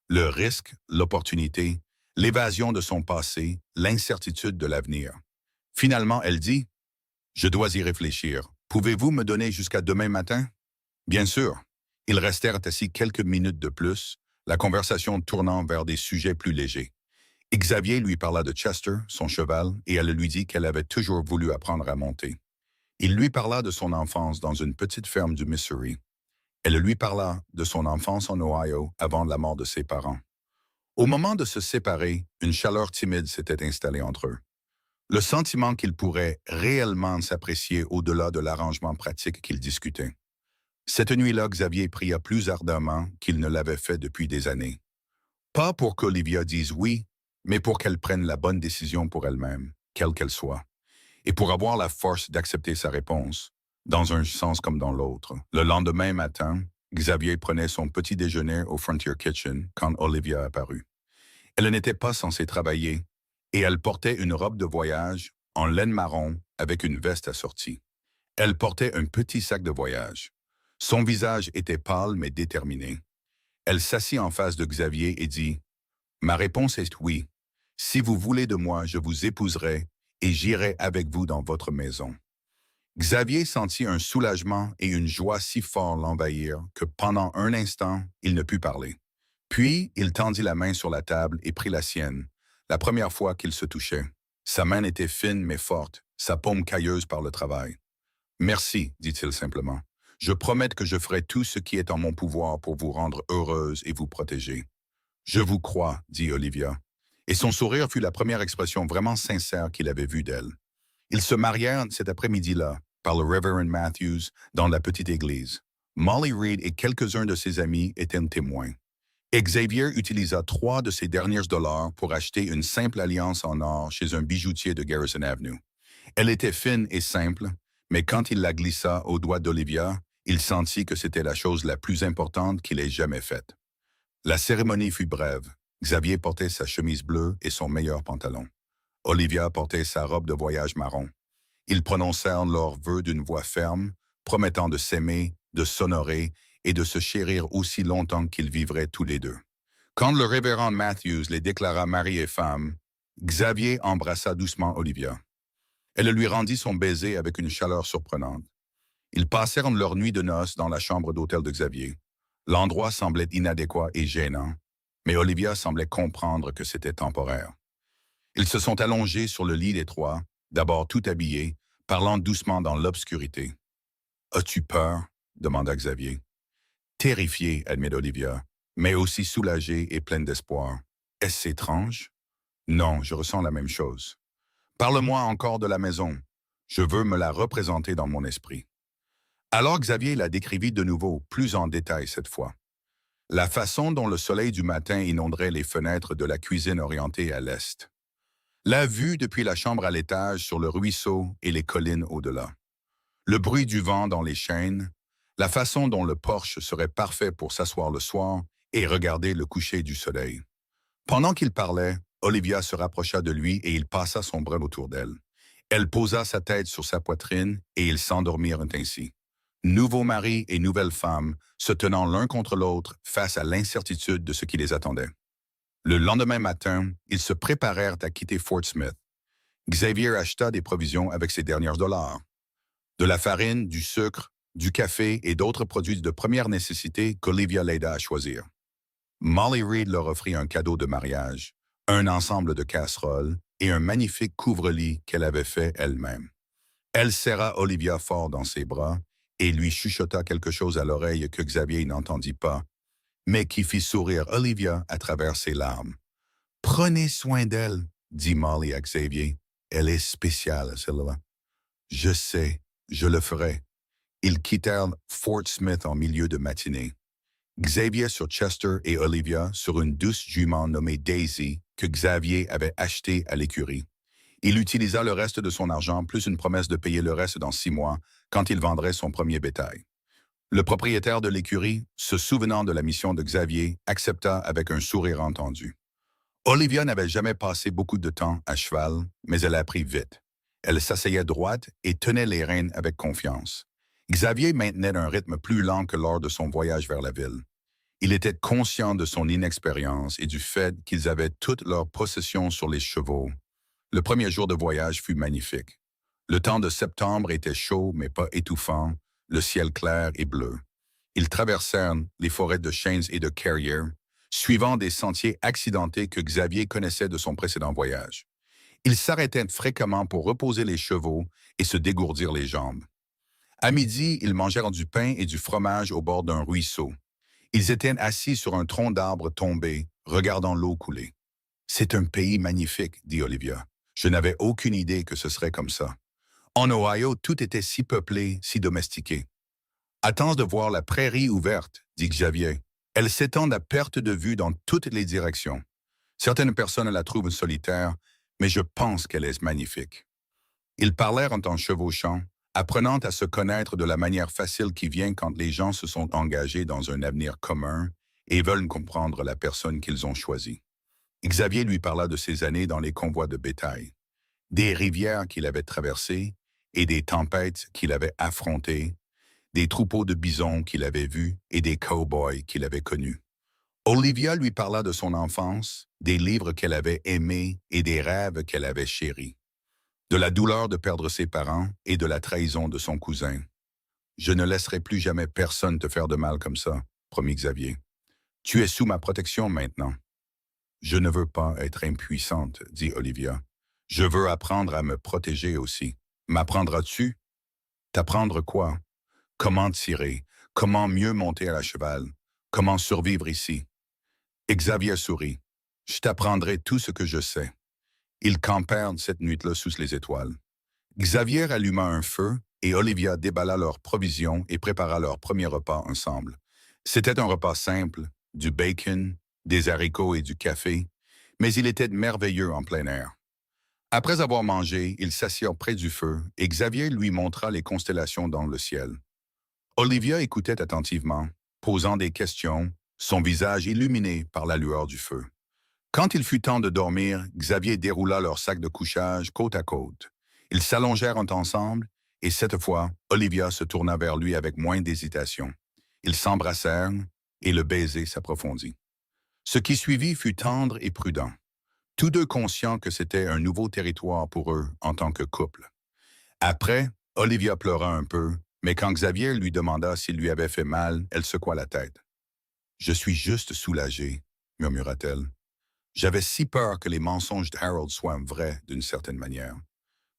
Le risque, l'opportunité, l'évasion de son passé, l'incertitude de l'avenir. Finalement, elle dit, « Je dois y réfléchir. Pouvez-vous me donner jusqu'à demain matin? » Bien sûr. Ils restèrent assis quelques minutes de plus, la conversation tournant vers des sujets plus légers. Xavier lui parla de Chester, son cheval, et elle lui dit qu'elle avait toujours voulu apprendre à monter. Il lui parla de son enfance dans une petite ferme du Missouri. Elle lui parla de son enfance en Ohio avant la mort de ses parents. Au moment de se séparer, une chaleur timide s'était installée entre eux. Le sentiment qu'ils pourraient réellement s'apprécier au-delà de l'arrangement pratique qu'ils discutaient. Cette nuit-là, Xavier pria plus ardemment qu'il ne l'avait fait depuis des années. Pas pour qu'Olivia dise oui, mais pour qu'elle prenne la bonne décision pour elle-même, quelle qu'elle soit, et pour avoir la force d'accepter sa réponse, dans un sens comme dans l'autre. Le lendemain matin, Xavier prenait son petit déjeuner au Frontier Kitchen quand Olivia apparut. Elle n'était pas censée travailler, et elle portait une robe de voyage en laine marron avec une veste assortie. Elle portait un petit sac de voyage. Son visage était pâle mais déterminé. Elle s'assit en face de Xavier et dit « Ma réponse est oui. Si vous voulez de moi, je vous épouserai et j'irai avec vous dans votre maison. » Xavier sentit un soulagement et une joie si forts l'envahir que pendant un instant, il ne put parler. Puis, il tendit la main sur la table et prit la sienne, la première fois qu'il se touchait. Sa main était fine mais forte, sa paume cailleuse par le travail. « Merci, dit-il simplement. Je promets que je ferai tout ce qui est en mon pouvoir pour vous rendre heureuse et vous protéger. » « Je vous crois, dit Olivia. Et son sourire fut la première expression vraiment sincère qu'il avait vue d'elle. Ils se marièrent cet après-midi-là, par le Reverend Matthews, dans la petite église. Molly Reed et quelques-uns de ses amis étaient témoins. Xavier utilisa 3 de ses derniers dollars pour acheter une simple alliance en or chez un bijoutier de Garrison Avenue. Elle était fine et simple, mais quand il la glissa au doigt d'Olivia, il sentit que c'était la chose la plus importante qu'il ait jamais faite. La cérémonie fut brève. Xavier portait sa chemise bleue et son meilleur pantalon. Olivia portait sa robe de voyage marron. Ils prononcèrent leurs vœux d'une voix ferme, promettant de s'aimer, de s'honorer et de se chérir aussi longtemps qu'ils vivraient tous les deux. Quand le révérend Matthews les déclara mari et femme, Xavier embrassa doucement Olivia. Elle lui rendit son baiser avec une chaleur surprenante. Ils passèrent leur nuit de noces dans la chambre d'hôtel de Xavier. L'endroit semblait inadéquat et gênant, mais Olivia semblait comprendre que c'était temporaire. Ils se sont allongés sur le lit des trois, d'abord tout habillés, parlant doucement dans l'obscurité. « As-tu peur ?» demanda Xavier. « Terrifié, admet Olivia, mais aussi soulagée et pleine d'espoir. Est-ce étrange? »« Non, je ressens la même chose. Parle-moi encore de la maison. Je veux me la représenter dans mon esprit. » Alors Xavier la décrivit de nouveau, plus en détail cette fois. La façon dont le soleil du matin inonderait les fenêtres de la cuisine orientée à l'est. La vue depuis la chambre à l'étage sur le ruisseau et les collines au-delà. Le bruit du vent dans les chênes, la façon dont le porche serait parfait pour s'asseoir le soir et regarder le coucher du soleil. Pendant qu'il parlait, Olivia se rapprocha de lui et il passa son bras autour d'elle. Elle posa sa tête sur sa poitrine et ils s'endormirent ainsi. Nouveau mari et nouvelle femme, se tenant l'un contre l'autre face à l'incertitude de ce qui les attendait. Le lendemain matin, ils se préparèrent à quitter Fort Smith. Xavier acheta des provisions avec ses derniers dollars. De la farine, du sucre, du café et d'autres produits de première nécessité qu'Olivia l'aida à choisir. Molly Reed leur offrit un cadeau de mariage, un ensemble de casseroles et un magnifique couvre-lit qu'elle avait fait elle-même. Elle serra Olivia fort dans ses bras et lui chuchota quelque chose à l'oreille que Xavier n'entendit pas, mais qui fit sourire Olivia à travers ses larmes. « Prenez soin d'elle, » dit Molly à Xavier. « Elle est spéciale, celle-là. »« Je sais, je le ferai. » Ils quittèrent Fort Smith en milieu de matinée. Xavier sur Chester et Olivia sur une douce jument nommée Daisy que Xavier avait achetée à l'écurie. Il utilisa le reste de son argent plus une promesse de payer le reste dans 6 mois quand il vendrait son premier bétail. Le propriétaire de l'écurie, se souvenant de la mission de Xavier, accepta avec un sourire entendu. Olivia n'avait jamais passé beaucoup de temps à cheval, mais elle apprit vite. Elle s'asseyait droite et tenait les rênes avec confiance. Xavier maintenait un rythme plus lent que lors de son voyage vers la ville. Il était conscient de son inexpérience et du fait qu'ils avaient toutes leurs possessions sur les chevaux. Le premier jour de voyage fut magnifique. Le temps de septembre était chaud mais pas étouffant, le ciel clair et bleu. Ils traversèrent les forêts de Shanes et de Carrier, suivant des sentiers accidentés que Xavier connaissait de son précédent voyage. Ils s'arrêtaient fréquemment pour reposer les chevaux et se dégourdir les jambes. À midi, ils mangèrent du pain et du fromage au bord d'un ruisseau. Ils étaient assis sur un tronc d'arbre tombé, regardant l'eau couler. « C'est un pays magnifique, » dit Olivia. « Je n'avais aucune idée que ce serait comme ça. En Ohio, tout était si peuplé, si domestiqué. »« Attends de voir la prairie ouverte, » dit Xavier. « Elle s'étend à perte de vue dans toutes les directions. Certaines personnes la trouvent solitaire, mais je pense qu'elle est magnifique. » Ils parlèrent en chevauchant, apprenant à se connaître de la manière facile qui vient quand les gens se sont engagés dans un avenir commun et veulent comprendre la personne qu'ils ont choisie. Xavier lui parla de ses années dans les convois de bétail, des rivières qu'il avait traversées et des tempêtes qu'il avait affrontées, des troupeaux de bisons qu'il avait vus et des cow-boys qu'il avait connus. Olivia lui parla de son enfance, des livres qu'elle avait aimés et des rêves qu'elle avait chéris, de la douleur de perdre ses parents et de la trahison de son cousin. Je ne laisserai plus jamais personne te faire de mal comme ça, promit Xavier. Tu es sous ma protection maintenant. Je ne veux pas être impuissante, dit Olivia. Je veux apprendre à me protéger aussi. M'apprendras-tu? T'apprendre quoi? Comment tirer? Comment mieux monter à la cheval? Comment survivre ici? Xavier sourit. Je t'apprendrai tout ce que je sais. Ils campèrent cette nuit-là sous les étoiles. Xavier alluma un feu et Olivia déballa leurs provisions et prépara leur premier repas ensemble. C'était un repas simple, du bacon, des haricots et du café, mais il était merveilleux en plein air. Après avoir mangé, ils s'assirent près du feu et Xavier lui montra les constellations dans le ciel. Olivia écoutait attentivement, posant des questions, son visage illuminé par la lueur du feu. Quand il fut temps de dormir, Xavier déroula leur sac de couchage côte à côte. Ils s'allongèrent ensemble et cette fois, Olivia se tourna vers lui avec moins d'hésitation. Ils s'embrassèrent et le baiser s'approfondit. Ce qui suivit fut tendre et prudent, tous deux conscients que c'était un nouveau territoire pour eux en tant que couple. Après, Olivia pleura un peu, mais quand Xavier lui demanda s'il lui avait fait mal, elle secoua la tête. « Je suis juste soulagée, » murmura-t-elle. « J'avais si peur que les mensonges d'Harold soient vrais d'une certaine manière,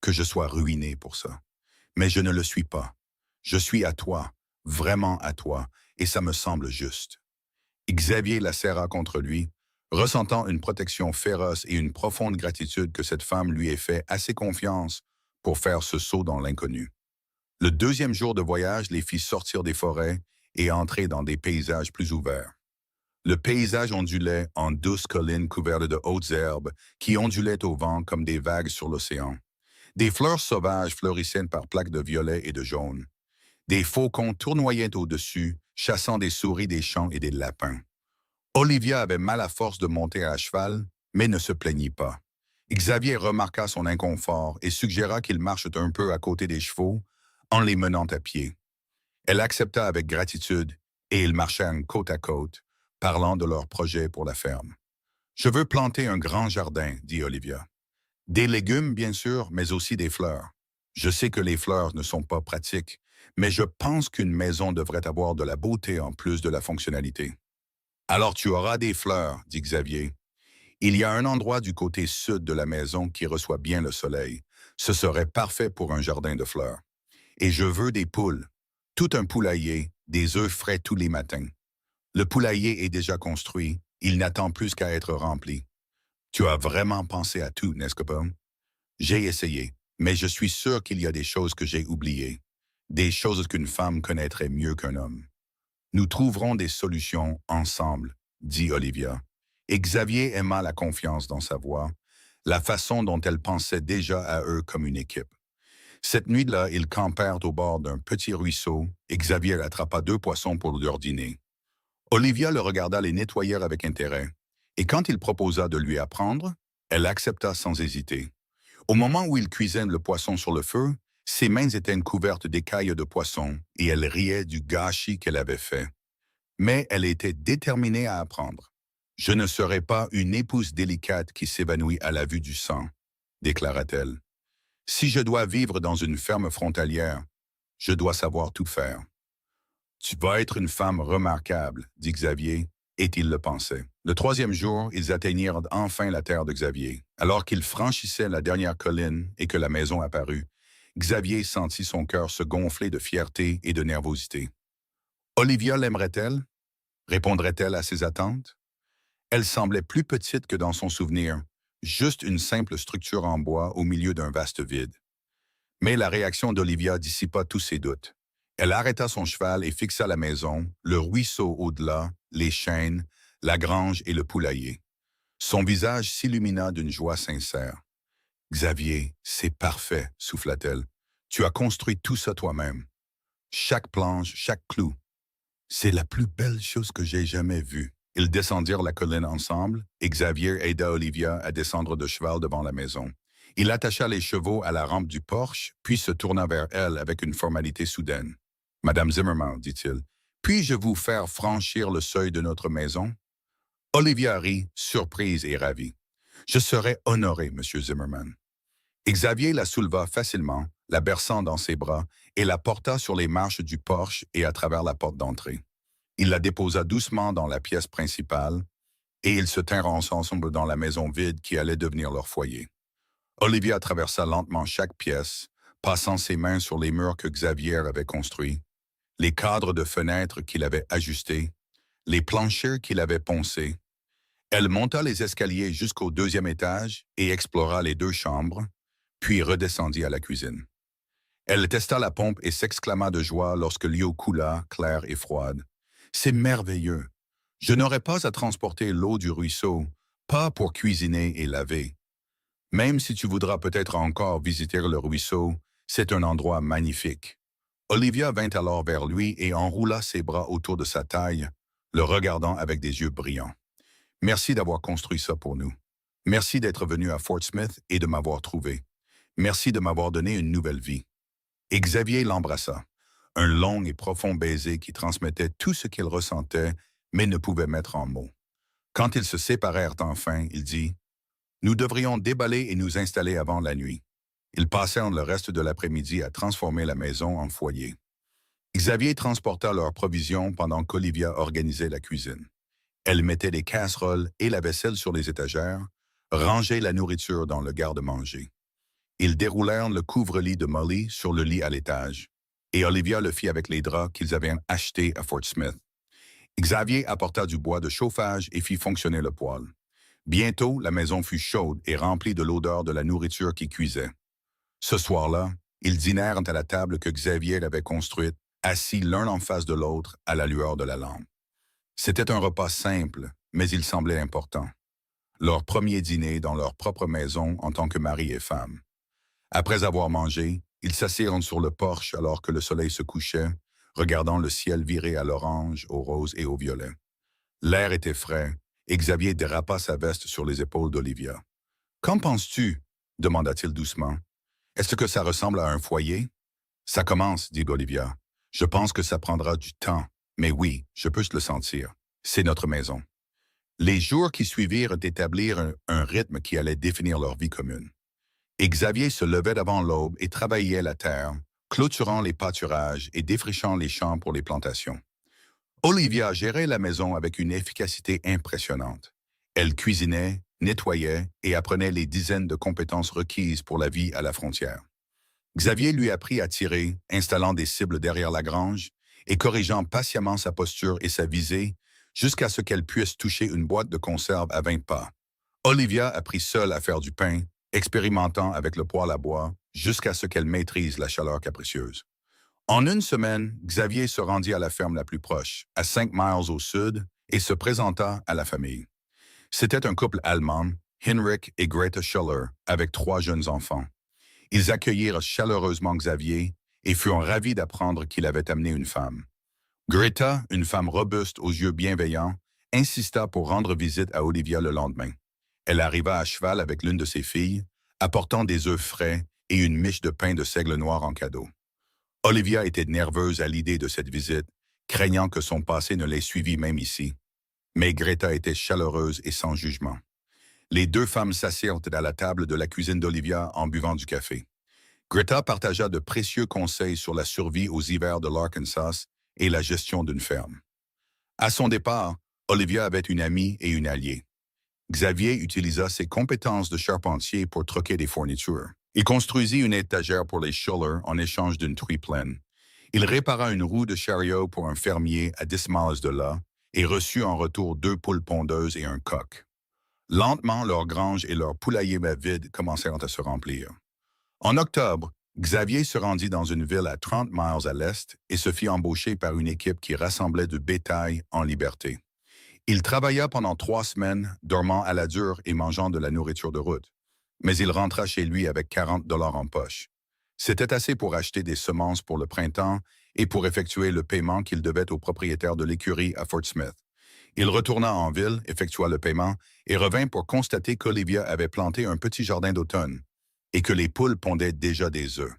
que je sois ruinée pour ça. Mais je ne le suis pas. Je suis à toi, vraiment à toi, et ça me semble juste. » Xavier la serra contre lui, ressentant une protection féroce et une profonde gratitude que cette femme lui ait fait assez confiance pour faire ce saut dans l'inconnu. Le deuxième jour de voyage les fit sortir des forêts et entrer dans des paysages plus ouverts. Le paysage ondulait en douces collines couvertes de hautes herbes qui ondulaient au vent comme des vagues sur l'océan. Des fleurs sauvages fleurissaient par plaques de violet et de jaune. Des faucons tournoyaient au-dessus, chassant des souris des champs et des lapins. Olivia avait mal à force de monter à cheval, mais ne se plaignit pas. Xavier remarqua son inconfort et suggéra qu'ils marchent un peu à côté des chevaux en les menant à pied. Elle accepta avec gratitude et ils marchèrent côte à côte, parlant de leur projet pour la ferme. « Je veux planter un grand jardin, » dit Olivia. « Des légumes, bien sûr, mais aussi des fleurs. Je sais que les fleurs ne sont pas pratiques, mais je pense qu'une maison devrait avoir de la beauté en plus de la fonctionnalité. » « Alors tu auras des fleurs, » dit Xavier. « Il y a un endroit du côté sud de la maison qui reçoit bien le soleil. Ce serait parfait pour un jardin de fleurs. Et je veux des poules, tout un poulailler, des œufs frais tous les matins. Le poulailler est déjà construit, il n'attend plus qu'à être rempli. Tu as vraiment pensé à tout, n'est-ce pas? J'ai essayé, mais je suis sûr qu'il y a des choses que j'ai oubliées, des choses qu'une femme connaîtrait mieux qu'un homme. Nous trouverons des solutions ensemble, dit Olivia. Et Xavier aima la confiance dans sa voix, la façon dont elle pensait déjà à eux comme une équipe. Cette nuit-là, ils campèrent au bord d'un petit ruisseau et Xavier attrapa 2 poissons pour leur dîner. Olivia le regarda les nettoyer avec intérêt, et quand il proposa de lui apprendre, elle accepta sans hésiter. Au moment où il cuisait le poisson sur le feu, ses mains étaient couvertes d'écailles de poisson et elle riait du gâchis qu'elle avait fait. Mais elle était déterminée à apprendre. « Je ne serai pas une épouse délicate qui s'évanouit à la vue du sang, » déclara-t-elle. « Si je dois vivre dans une ferme frontalière, je dois savoir tout faire. »« Tu vas être une femme remarquable, » dit Xavier, et il le pensait. Le troisième jour, ils atteignirent enfin la terre de Xavier. Alors qu'ils franchissaient la dernière colline et que la maison apparut, Xavier sentit son cœur se gonfler de fierté et de nervosité. Olivia l'aimerait-elle? Répondrait-elle à ses attentes? Elle semblait plus petite que dans son souvenir, juste une simple structure en bois au milieu d'un vaste vide. Mais la réaction d'Olivia dissipa tous ses doutes. Elle arrêta son cheval et fixa la maison, le ruisseau au-delà, les chênes, la grange et le poulailler. Son visage s'illumina d'une joie sincère. « Xavier, c'est parfait, » souffla-t-elle. « Tu as construit tout ça toi-même. Chaque planche, chaque clou. C'est la plus belle chose que j'ai jamais vue. » Ils descendirent la colline ensemble et Xavier aida Olivia à descendre de cheval devant la maison. Il attacha les chevaux à la rampe du porche, puis se tourna vers elle avec une formalité soudaine. « Madame Zimmerman, dit-il, puis-je vous faire franchir le seuil de notre maison? » Olivia rit, surprise et ravie. « Je serais honoré, Monsieur Zimmerman. » Xavier la souleva facilement, la berçant dans ses bras, et la porta sur les marches du porche et à travers la porte d'entrée. Il la déposa doucement dans la pièce principale, et ils se tinrent ensemble dans la maison vide qui allait devenir leur foyer. Olivia traversa lentement chaque pièce, passant ses mains sur les murs que Xavier avait construits, les cadres de fenêtres qu'il avait ajustés, les planchers qu'il avait poncés. Elle monta les escaliers jusqu'au 2e étage et explora les 2 chambres, puis redescendit à la cuisine. Elle testa la pompe et s'exclama de joie lorsque l'eau coula, claire et froide. « C'est merveilleux! Je n'aurai pas à transporter l'eau du ruisseau, pas pour cuisiner et laver. Même si tu voudras peut-être encore visiter le ruisseau, c'est un endroit magnifique. » Olivia vint alors vers lui et enroula ses bras autour de sa taille, le regardant avec des yeux brillants. « Merci d'avoir construit ça pour nous. Merci d'être venu à Fort Smith et de m'avoir trouvé. Merci de m'avoir donné une nouvelle vie. » Et Xavier l'embrassa, un long et profond baiser qui transmettait tout ce qu'il ressentait, mais ne pouvait mettre en mots. Quand ils se séparèrent enfin, il dit « Nous devrions déballer et nous installer avant la nuit. » Ils passèrent le reste de l'après-midi à transformer la maison en foyer. Xavier transporta leurs provisions pendant qu'Olivia organisait la cuisine. Elle mettait les casseroles et la vaisselle sur les étagères, rangeait la nourriture dans le garde-manger. Ils déroulèrent le couvre-lit de Molly sur le lit à l'étage, et Olivia le fit avec les draps qu'ils avaient achetés à Fort Smith. Xavier apporta du bois de chauffage et fit fonctionner le poêle. Bientôt, la maison fut chaude et remplie de l'odeur de la nourriture qui cuisait. Ce soir-là, ils dînèrent à la table que Xavier avait construite, assis l'un en face de l'autre à la lueur de la lampe. C'était un repas simple, mais il semblait important. Leur premier dîner dans leur propre maison en tant que mari et femme. Après avoir mangé, ils s'assirent sur le porche alors que le soleil se couchait, regardant le ciel virer à l'orange, au rose et au violet. L'air était frais, et Xavier dérapa sa veste sur les épaules d'Olivia. « Qu'en penses-tu? » demanda-t-il doucement. « Est-ce que ça ressemble à un foyer? »« Ça commence, » dit Olivia. « Je pense que ça prendra du temps, mais oui, je peux le sentir. C'est notre maison. » Les jours qui suivirent établirent un rythme qui allait définir leur vie commune. Et Xavier se levait d'avant l'aube et travaillait la terre, clôturant les pâturages et défrichant les champs pour les plantations. Olivia gérait la maison avec une efficacité impressionnante. Elle cuisinait, nettoyait et apprenait les dizaines de compétences requises pour la vie à la frontière. Xavier lui apprit à tirer, installant des cibles derrière la grange et corrigeant patiemment sa posture et sa visée jusqu'à ce qu'elle puisse toucher une boîte de conserve à 20 pas. Olivia apprit seule à faire du pain, expérimentant avec le poêle à bois jusqu'à ce qu'elle maîtrise la chaleur capricieuse. En une semaine, Xavier se rendit à la ferme la plus proche, à 5 miles au sud, et se présenta à la famille. C'était un couple allemand, Hinrich et Greta Schuller, avec 3 jeunes enfants. Ils accueillirent chaleureusement Xavier et furent ravis d'apprendre qu'il avait amené une femme. Greta, une femme robuste aux yeux bienveillants, insista pour rendre visite à Olivia le lendemain. Elle arriva à cheval avec l'une de ses filles, apportant des œufs frais et une miche de pain de seigle noir en cadeau. Olivia était nerveuse à l'idée de cette visite, craignant que son passé ne l'ait suivie même ici. Mais Greta était chaleureuse et sans jugement. Les 2 femmes s'assirent à la table de la cuisine d'Olivia en buvant du café. Greta partagea de précieux conseils sur la survie aux hivers de l'Arkansas et la gestion d'une ferme. À son départ, Olivia avait une amie et une alliée. Xavier utilisa ses compétences de charpentier pour troquer des fournitures. Il construisit une étagère pour les Schuller en échange d'une truie pleine. Il répara une roue de chariot pour un fermier à 10 miles de là et reçut en retour 2 poules pondeuses et un coq. Lentement, leur grange et leur poulailler vide commencèrent à se remplir. En octobre, Xavier se rendit dans une ville à 30 miles à l'est et se fit embaucher par une équipe qui rassemblait du bétail en liberté. Il travailla pendant 3 semaines, dormant à la dure et mangeant de la nourriture de route. Mais il rentra chez lui avec 40 $ en poche. C'était assez pour acheter des semences pour le printemps et pour effectuer le paiement qu'il devait au propriétaire de l'écurie à Fort Smith. Il retourna en ville, effectua le paiement et revint pour constater qu'Olivia avait planté un petit jardin d'automne et que les poules pondaient déjà des œufs.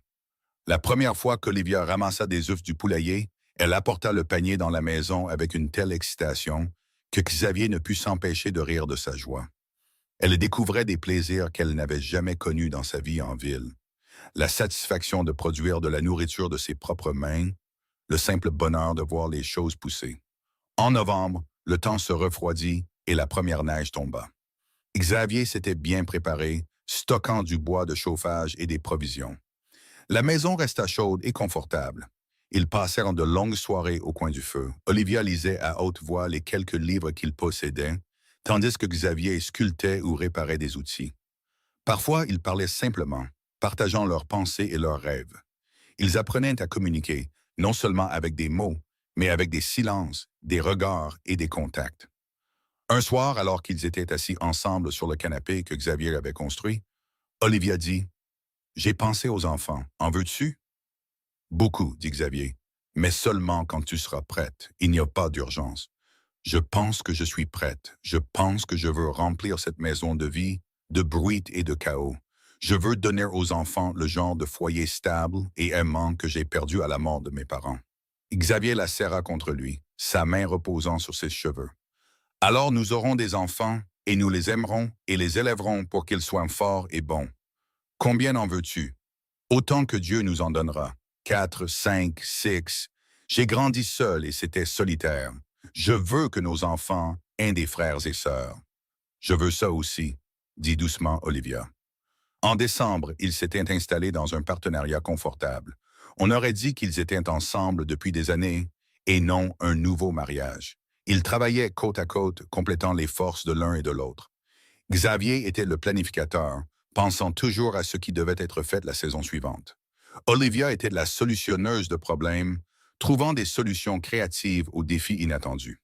La première fois qu'Olivia ramassa des œufs du poulailler, elle apporta le panier dans la maison avec une telle excitation que Xavier ne put s'empêcher de rire de sa joie. Elle découvrait des plaisirs qu'elle n'avait jamais connus dans sa vie en ville. La satisfaction de produire de la nourriture de ses propres mains, le simple bonheur de voir les choses pousser. En novembre, le temps se refroidit et la première neige tomba. Xavier s'était bien préparé, stockant du bois de chauffage et des provisions. La maison resta chaude et confortable. Ils passèrent de longues soirées au coin du feu. Olivia lisait à haute voix les quelques livres qu'il possédait, tandis que Xavier sculptait ou réparait des outils. Parfois, ils parlaient simplement, partageant leurs pensées et leurs rêves. Ils apprenaient à communiquer, non seulement avec des mots, mais avec des silences, des regards et des contacts. Un soir, alors qu'ils étaient assis ensemble sur le canapé que Xavier avait construit, Olivia dit « J'ai pensé aux enfants. En veux-tu? » « Beaucoup, dit Xavier, mais seulement quand tu seras prête. Il n'y a pas d'urgence. Je pense que je suis prête. Je pense que je veux remplir cette maison de vie, de bruit et de chaos. Je veux donner aux enfants le genre de foyer stable et aimant que j'ai perdu à la mort de mes parents. » Xavier la serra contre lui, sa main reposant sur ses cheveux. « Alors nous aurons des enfants, et nous les aimerons et les élèverons pour qu'ils soient forts et bons. Combien en veux-tu? Autant que Dieu nous en donnera. 4, 5, 6. J'ai grandi seul et c'était solitaire. Je veux que nos enfants aient des frères et sœurs. Je veux ça aussi, dit doucement Olivia. En décembre, ils s'étaient installés dans un partenariat confortable. On aurait dit qu'ils étaient ensemble depuis des années et non un nouveau mariage. Ils travaillaient côte à côte, complétant les forces de l'un et de l'autre. Xavier était le planificateur, pensant toujours à ce qui devait être fait la saison suivante. Olivia était la solutionneuse de problèmes, trouvant des solutions créatives aux défis inattendus.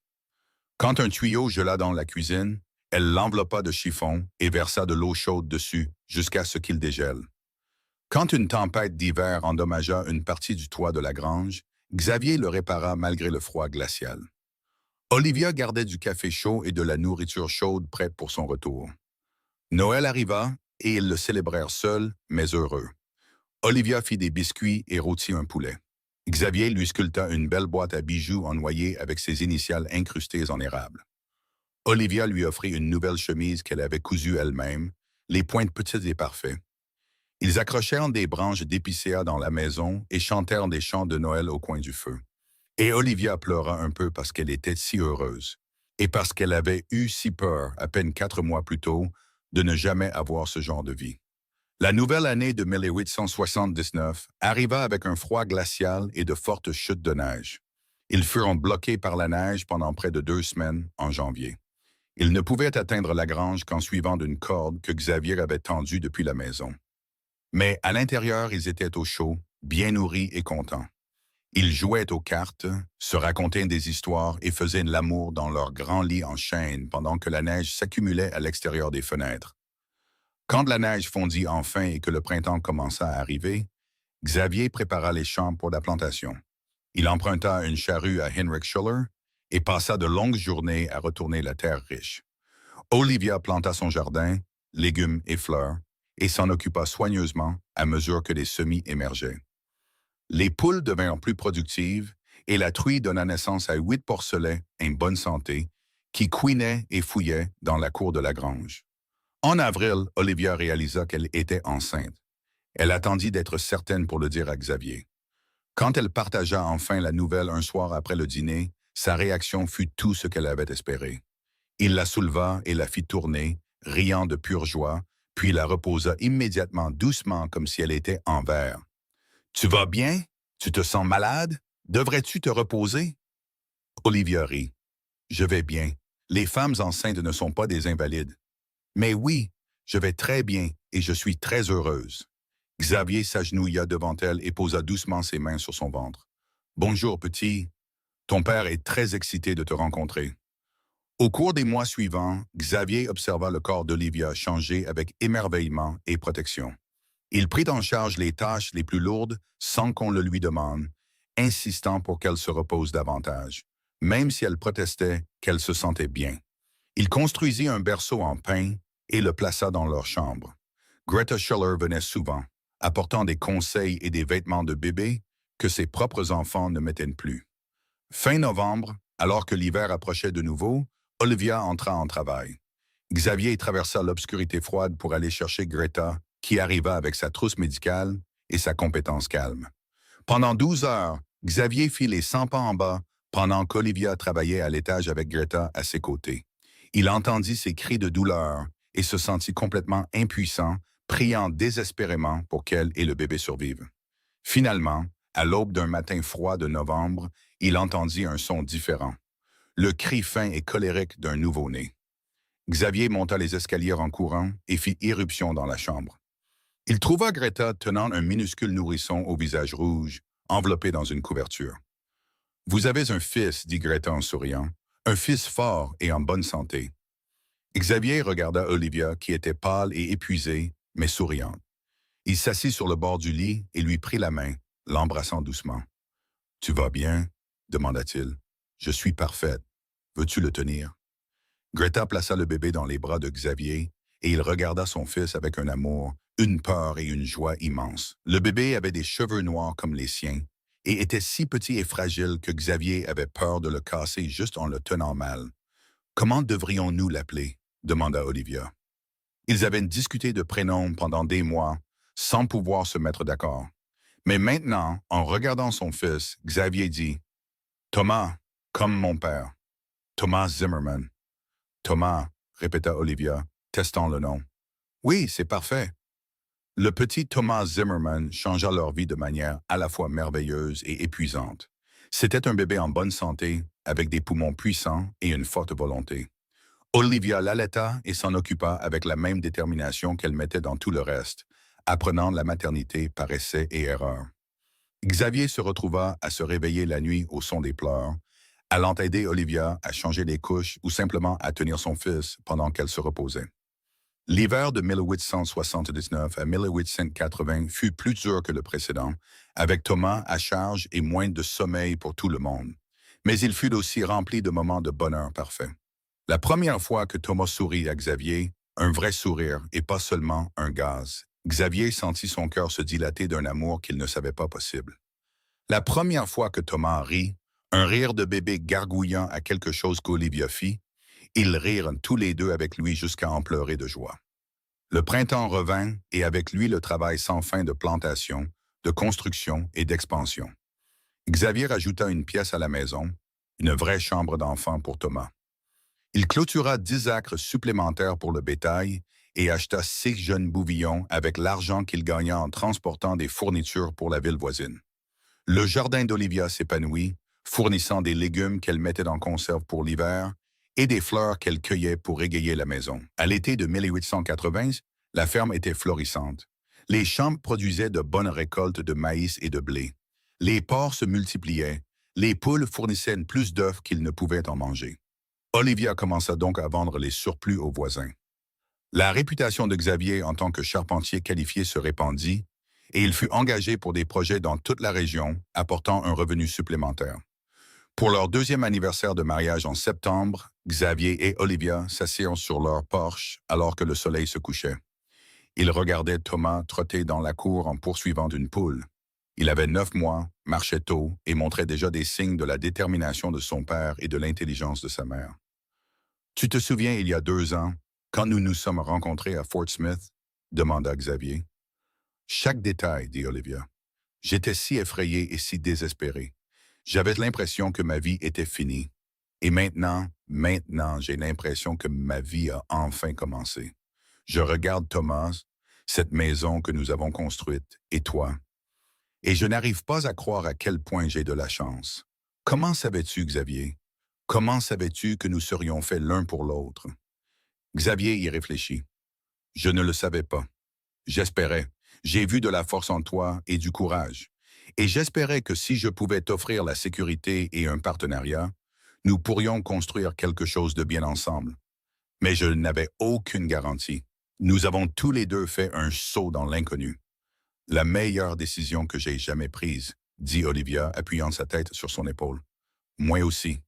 Quand un tuyau gela dans la cuisine, elle l'enveloppa de chiffon et versa de l'eau chaude dessus jusqu'à ce qu'il dégèle. Quand une tempête d'hiver endommagea une partie du toit de la grange, Xavier le répara malgré le froid glacial. Olivia gardait du café chaud et de la nourriture chaude prête pour son retour. Noël arriva et ils le célébrèrent seuls, mais heureux. Olivia fit des biscuits et rôtit un poulet. Xavier lui sculpta une belle boîte à bijoux en noyer avec ses initiales incrustées en érable. Olivia lui offrit une nouvelle chemise qu'elle avait cousue elle-même, les pointes petites et parfaites. Ils accrochèrent des branches d'épicéa dans la maison et chantèrent des chants de Noël au coin du feu. Et Olivia pleura un peu parce qu'elle était si heureuse, et parce qu'elle avait eu si peur, à peine 4 mois plus tôt, de ne jamais avoir ce genre de vie. La nouvelle année de 1879 arriva avec un froid glacial et de fortes chutes de neige. Ils furent bloqués par la neige pendant près de 2 semaines en janvier. Ils ne pouvaient atteindre la grange qu'en suivant d'une corde que Xavier avait tendue depuis la maison. Mais à l'intérieur, ils étaient au chaud, bien nourris et contents. Ils jouaient aux cartes, se racontaient des histoires et faisaient l'amour dans leur grand lit en chêne pendant que la neige s'accumulait à l'extérieur des fenêtres. Quand la neige fondit enfin et que le printemps commença à arriver, Xavier prépara les champs pour la plantation. Il emprunta une charrue à Henrik Schuller et passa de longues journées à retourner la terre riche. Olivia planta son jardin, légumes et fleurs, et s'en occupa soigneusement à mesure que les semis émergeaient. Les poules devinrent plus productives et la truie donna naissance à 8 porcelets en bonne santé qui couinaient et fouillaient dans la cour de la grange. En avril, Olivia réalisa qu'elle était enceinte. Elle attendit d'être certaine pour le dire à Xavier. Quand elle partagea enfin la nouvelle un soir après le dîner, sa réaction fut tout ce qu'elle avait espéré. Il la souleva et la fit tourner, riant de pure joie, puis la reposa immédiatement doucement comme si elle était en verre. « Tu vas bien? Tu te sens malade? Devrais-tu te reposer? » Olivia rit. « Je vais bien. Les femmes enceintes ne sont pas des invalides. »« Mais oui, je vais très bien et je suis très heureuse. » Xavier s'agenouilla devant elle et posa doucement ses mains sur son ventre. « Bonjour, petit. Ton père est très excité de te rencontrer. » Au cours des mois suivants, Xavier observa le corps d'Olivia changer avec émerveillement et protection. Il prit en charge les tâches les plus lourdes sans qu'on le lui demande, insistant pour qu'elle se repose davantage. même si elle protestait qu'elle se sentait bien. Il construisit un berceau en pin et le plaça dans leur chambre. Greta Schuller venait souvent, apportant des conseils et des vêtements de bébé que ses propres enfants ne mettaient plus. Fin novembre, alors que l'hiver approchait de nouveau, Olivia entra en travail. Xavier traversa l'obscurité froide pour aller chercher Greta, qui arriva avec sa trousse médicale et sa compétence calme. Pendant 12 heures, Xavier fit les 100 pas en bas pendant qu'Olivia travaillait à l'étage avec Greta à ses côtés. Il entendit ses cris de douleur et se sentit complètement impuissant, priant désespérément pour qu'elle et le bébé survivent. Finalement, à l'aube d'un matin froid de novembre, il entendit un son différent, le cri fin et colérique d'un nouveau-né. Xavier monta les escaliers en courant et fit irruption dans la chambre. Il trouva Greta tenant un minuscule nourrisson au visage rouge, enveloppé dans une couverture. « Vous avez un fils, dit Greta en souriant, un fils fort et en bonne santé. » Xavier regarda Olivia, qui était pâle et épuisée, mais souriante. Il s'assit sur le bord du lit et lui prit la main, l'embrassant doucement. « Tu vas bien? » demanda-t-il. « Je suis parfaite. Veux-tu le tenir? » Greta plaça le bébé dans les bras de Xavier et il regarda son fils avec un amour, une peur et une joie immenses. Le bébé avait des cheveux noirs comme les siens et était si petit et fragile que Xavier avait peur de le casser juste en le tenant mal. « Comment devrions-nous l'appeler? » demanda Olivia. Ils avaient discuté de prénoms pendant des mois, sans pouvoir se mettre d'accord. Mais maintenant, en regardant son fils, Xavier dit « Thomas, comme mon père. Thomas Zimmerman. » « Thomas, » répéta Olivia, testant le nom. « Oui, c'est parfait. » Le petit Thomas Zimmerman changea leur vie de manière à la fois merveilleuse et épuisante. C'était un bébé en bonne santé, avec des poumons puissants et une forte volonté. Olivia l'allaita et s'en occupa avec la même détermination qu'elle mettait dans tout le reste, apprenant la maternité par essai et erreur. Xavier se retrouva à se réveiller la nuit au son des pleurs, allant aider Olivia à changer les couches ou simplement à tenir son fils pendant qu'elle se reposait. L'hiver de 1879 à 1880 fut plus dur que le précédent, avec Thomas à charge et moins de sommeil pour tout le monde. Mais il fut aussi rempli de moments de bonheur parfait. La première fois que Thomas sourit à Xavier, un vrai sourire et pas seulement un gaz, Xavier sentit son cœur se dilater d'un amour qu'il ne savait pas possible. La première fois que Thomas rit, un rire de bébé gargouillant à quelque chose qu'Olivia fit, ils rirent tous les deux avec lui jusqu'à en pleurer de joie. Le printemps revint et avec lui le travail sans fin de plantation, de construction et d'expansion. Xavier ajouta une pièce à la maison, une vraie chambre d'enfant pour Thomas. Il clôtura 10 acres supplémentaires pour le bétail et acheta 6 jeunes bouvillons avec l'argent qu'il gagna en transportant des fournitures pour la ville voisine. Le jardin d'Olivia s'épanouit, fournissant des légumes qu'elle mettait en conserve pour l'hiver et des fleurs qu'elle cueillait pour égayer la maison. À l'été de 1880, la ferme était florissante. Les champs produisaient de bonnes récoltes de maïs et de blé. Les porcs se multipliaient. Les poules fournissaient plus d'œufs qu'ils ne pouvaient en manger. Olivia commença donc à vendre les surplus aux voisins. La réputation de Xavier en tant que charpentier qualifié se répandit et il fut engagé pour des projets dans toute la région, apportant un revenu supplémentaire. Pour leur deuxième anniversaire de mariage en septembre, Xavier et Olivia s'assirent sur leur porche alors que le soleil se couchait. Ils regardaient Thomas trotter dans la cour en poursuivant une poule. Il avait 9 mois, marchait tôt et montrait déjà des signes de la détermination de son père et de l'intelligence de sa mère. « Tu te souviens, il y a 2 ans, quand nous nous sommes rencontrés à Fort Smith? » demanda Xavier. « Chaque détail, dit Olivia. J'étais si effrayé et si désespéré. J'avais l'impression que ma vie était finie. Et maintenant, j'ai l'impression que ma vie a enfin commencé. Je regarde Thomas, cette maison que nous avons construite, et toi. Et je n'arrive pas à croire à quel point j'ai de la chance. Comment savais-tu, Xavier? Comment savais-tu que nous serions faits l'un pour l'autre? » Xavier y réfléchit. « Je ne le savais pas. J'espérais. J'ai vu de la force en toi et du courage. Et j'espérais que si je pouvais t'offrir la sécurité et un partenariat, nous pourrions construire quelque chose de bien ensemble. Mais je n'avais aucune garantie. Nous avons tous les deux fait un saut dans l'inconnu. La meilleure décision que j'ai jamais prise, dit Olivia, appuyant sa tête sur son épaule. Moi aussi.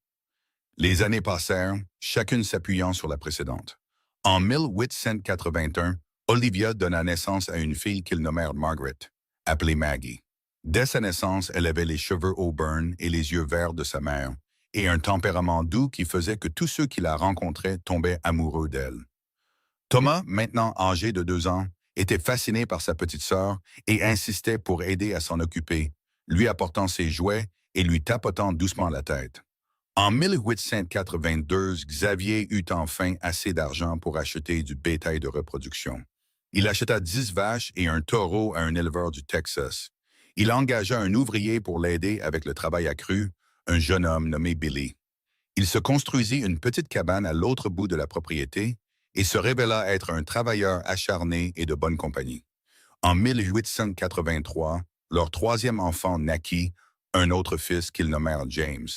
Les années passèrent, chacune s'appuyant sur la précédente. En 1881, Olivia donna naissance à une fille qu'ils nommèrent Margaret, appelée Maggie. Dès sa naissance, elle avait les cheveux auburn et les yeux verts de sa mère, et un tempérament doux qui faisait que tous ceux qui la rencontraient tombaient amoureux d'elle. Thomas, maintenant âgé de 2 ans, était fasciné par sa petite sœur et insistait pour aider à s'en occuper, lui apportant ses jouets et lui tapotant doucement la tête. En 1882, Xavier eut enfin assez d'argent pour acheter du bétail de reproduction. Il acheta 10 vaches et un taureau à un éleveur du Texas. Il engagea un ouvrier pour l'aider avec le travail accru, un jeune homme nommé Billy. Il se construisit une petite cabane à l'autre bout de la propriété et se révéla être un travailleur acharné et de bonne compagnie. En 1883, leur troisième enfant naquit, un autre fils qu'ils nommèrent James.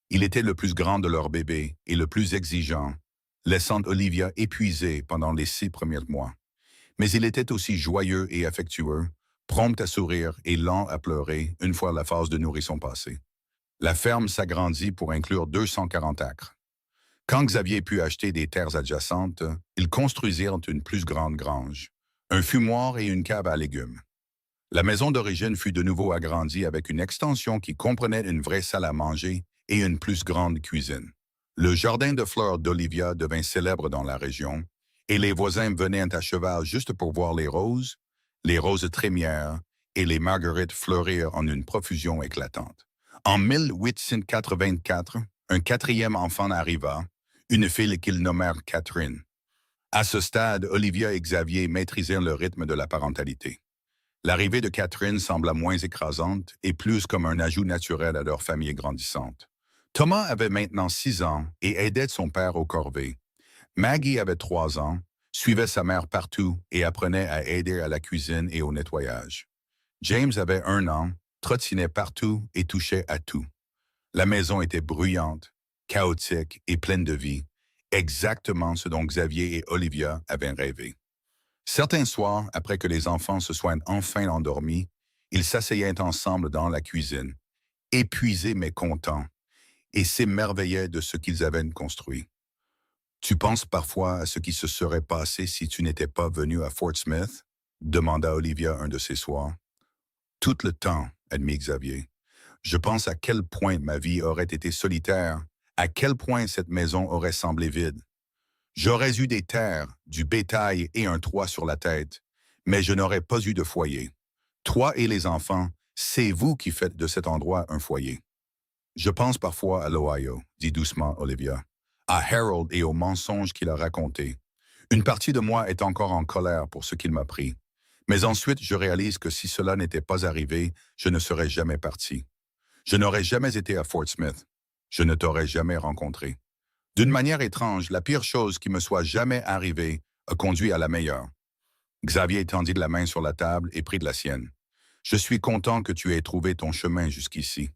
Il était le plus grand de leurs bébés et le plus exigeant, laissant Olivia épuisée pendant les 6 premiers mois. Mais il était aussi joyeux et affectueux, prompt à sourire et lent à pleurer une fois la phase de nourrisson passée. La ferme s'agrandit pour inclure 240 acres. Quand Xavier put acheter des terres adjacentes, ils construisirent une plus grande grange, un fumoir et une cave à légumes. La maison d'origine fut de nouveau agrandie avec une extension qui comprenait une vraie salle à manger et une plus grande cuisine. Le jardin de fleurs d'Olivia devint célèbre dans la région, et les voisins venaient à cheval juste pour voir les roses trémières et les marguerites fleurir en une profusion éclatante. En 1884, un quatrième enfant arriva, une fille qu'ils nommèrent Catherine. À ce stade, Olivia et Xavier maîtrisèrent le rythme de la parentalité. L'arrivée de Catherine sembla moins écrasante et plus comme un ajout naturel à leur famille grandissante. Thomas avait maintenant 6 ans et aidait son père aux corvées. Maggie avait 3 ans, suivait sa mère partout et apprenait à aider à la cuisine et au nettoyage. James avait 1 an, trottinait partout et touchait à tout. La maison était bruyante, chaotique et pleine de vie, exactement ce dont Xavier et Olivia avaient rêvé. Certains soirs, après que les enfants se soient enfin endormis, ils s'asseyaient ensemble dans la cuisine, épuisés mais contents, et s'émerveillaient de ce qu'ils avaient construit. Tu penses parfois à ce qui se serait passé si tu n'étais pas venu à Fort Smith? Demanda Olivia un de ces soirs. Tout le temps, admit Xavier. Je pense à quel point ma vie aurait été solitaire, à quel point cette maison aurait semblé vide. J'aurais eu des terres, du bétail et un toit sur la tête, mais je n'aurais pas eu de foyer. Toi et les enfants, c'est vous qui faites de cet endroit un foyer. Je pense parfois à l'Ohio, dit doucement Olivia, à Harold et aux mensonges qu'il a racontés. Une partie de moi est encore en colère pour ce qu'il m'a pris. Mais ensuite, je réalise que si cela n'était pas arrivé, je ne serais jamais parti. Je n'aurais jamais été à Fort Smith. Je ne t'aurais jamais rencontré. D'une manière étrange, la pire chose qui me soit jamais arrivée a conduit à la meilleure. Xavier tendit la main sur la table et prit de la sienne. Je suis content que tu aies trouvé ton chemin jusqu'ici.